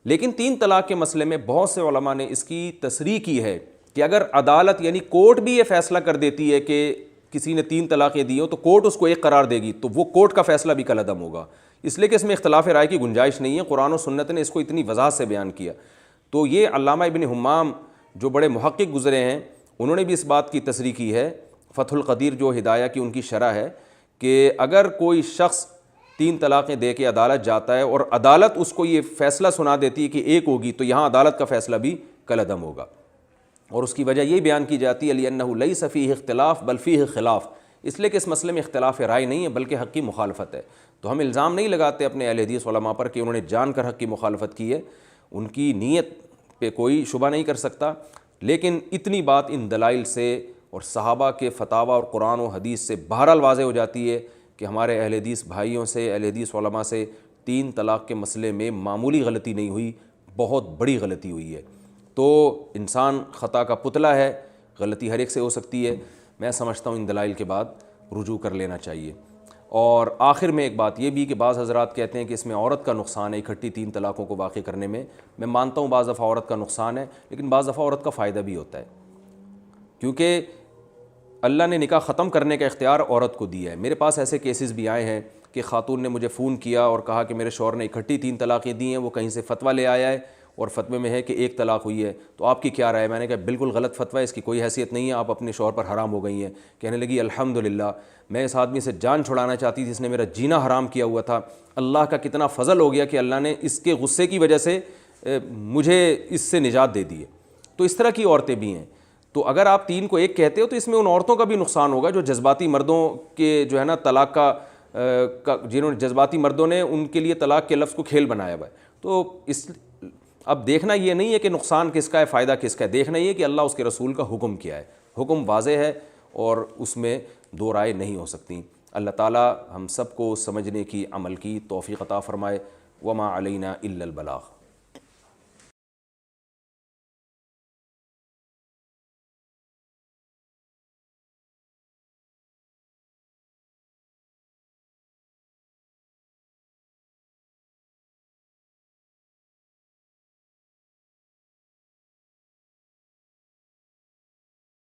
لیکن 3 طلاق کے مسئلے میں بہت سے علماء نے اس کی تصریح کی ہے کہ اگر عدالت یعنی کورٹ بھی یہ فیصلہ کر دیتی ہے کہ کسی نے 3 طلاقیں دی ہوں تو کورٹ اس کو ایک قرار دے گی، تو وہ کورٹ کا فیصلہ بھی کالعدم ہوگا، اس لیے کہ اس میں اختلاف رائے کی گنجائش نہیں ہے۔ قرآن و سنت نے اس کو اتنی وضاحت سے بیان کیا۔ تو یہ علامہ ابن حمام جو بڑے محقق گزرے ہیں، انہوں نے بھی اس بات کی تصریح کی ہے، فتح القدیر جو ہدایہ کی ان کی شرح ہے، کہ اگر کوئی شخص 3 طلاقیں دے کے عدالت جاتا ہے اور عدالت اس کو یہ فیصلہ سنا دیتی ہے کہ ایک ہوگی، تو یہاں عدالت کا فیصلہ بھی کالعدم ہوگا۔ اور اس کی وجہ یہ بیان کی جاتی ہے لِأَنَّهُ لَيْسَ فِيهِ اختلاف بل فِيهِ خلاف، اس لیے کہ اس مسئلے میں اختلاف رائے نہیں ہے بلکہ حق کی مخالفت ہے۔ تو ہم الزام نہیں لگاتے اپنے اہل حدیث علماء پر کہ انہوں نے جان کر حق کی مخالفت کی ہے، ان کی نیت پہ کوئی شبہ نہیں کر سکتا، لیکن اتنی بات ان دلائل سے اور صحابہ کے فتاوی اور قرآن و حدیث سے بہرحال واضح ہو جاتی ہے کہ ہمارے اہل حدیث بھائیوں سے، اہل حدیث علماء سے 3 طلاق کے مسئلے میں معمولی غلطی نہیں ہوئی، بہت بڑی غلطی ہوئی ہے۔ تو انسان خطا کا پتلا ہے، غلطی ہر ایک سے ہو سکتی ہے۔ میں سمجھتا ہوں ان دلائل کے بعد رجوع کر لینا چاہیے۔ اور آخر میں ایک بات یہ بھی کہ بعض حضرات کہتے ہیں کہ اس میں عورت کا نقصان ہے اکٹھی 3 طلاقوں کو واقع کرنے میں۔ میں مانتا ہوں بعض دفعہ عورت کا نقصان ہے، لیکن بعض دفعہ عورت کا فائدہ بھی ہوتا ہے، کیونکہ اللہ نے نکاح ختم کرنے کا اختیار عورت کو دیا ہے۔ میرے پاس ایسے کیسز بھی آئے ہیں کہ خاتون نے مجھے فون کیا اور کہا کہ میرے شوہر نے اکٹھی 3 طلاقیں دی ہیں، وہ کہیں سے فتویٰ لے آیا ہے اور فتوے میں ہے کہ 1 طلاق ہوئی ہے، تو آپ کی کیا رائے ہے؟ میں نے کہا بالکل غلط فتویٰ ہے، اس کی کوئی حیثیت نہیں ہے، آپ اپنے شوہر پر حرام ہو گئی ہیں۔ کہنے لگی الحمدللہ، میں اس آدمی سے جان چھڑانا چاہتی تھی، اس نے میرا جینا حرام کیا ہوا تھا، اللہ کا کتنا فضل ہو گیا کہ اللہ نے اس کے غصے کی وجہ سے مجھے اس سے نجات دے دی ہے۔ تو اس طرح کی عورتیں بھی ہیں۔ تو اگر آپ 3 کو 1 کہتے ہو تو اس میں ان عورتوں کا بھی نقصان ہوگا جو جذباتی مردوں کے جو ہے نا طلاق کا جنہوں نے جذباتی مردوں نے ان کے لیے طلاق کے لفظ کو کھیل بنایا ہوا ہے۔ تو اس اب دیکھنا یہ نہیں ہے کہ نقصان کس کا ہے فائدہ کس کا ہے، دیکھنا یہ ہے کہ اللہ اس کے رسول کا حکم کیا ہے۔ حکم واضح ہے اور اس میں 2 رائے نہیں ہو سکتی۔ اللہ تعالی ہم سب کو سمجھنے کی، عمل کی توفیق عطا فرمائے۔ وما علینا الا البلاغ۔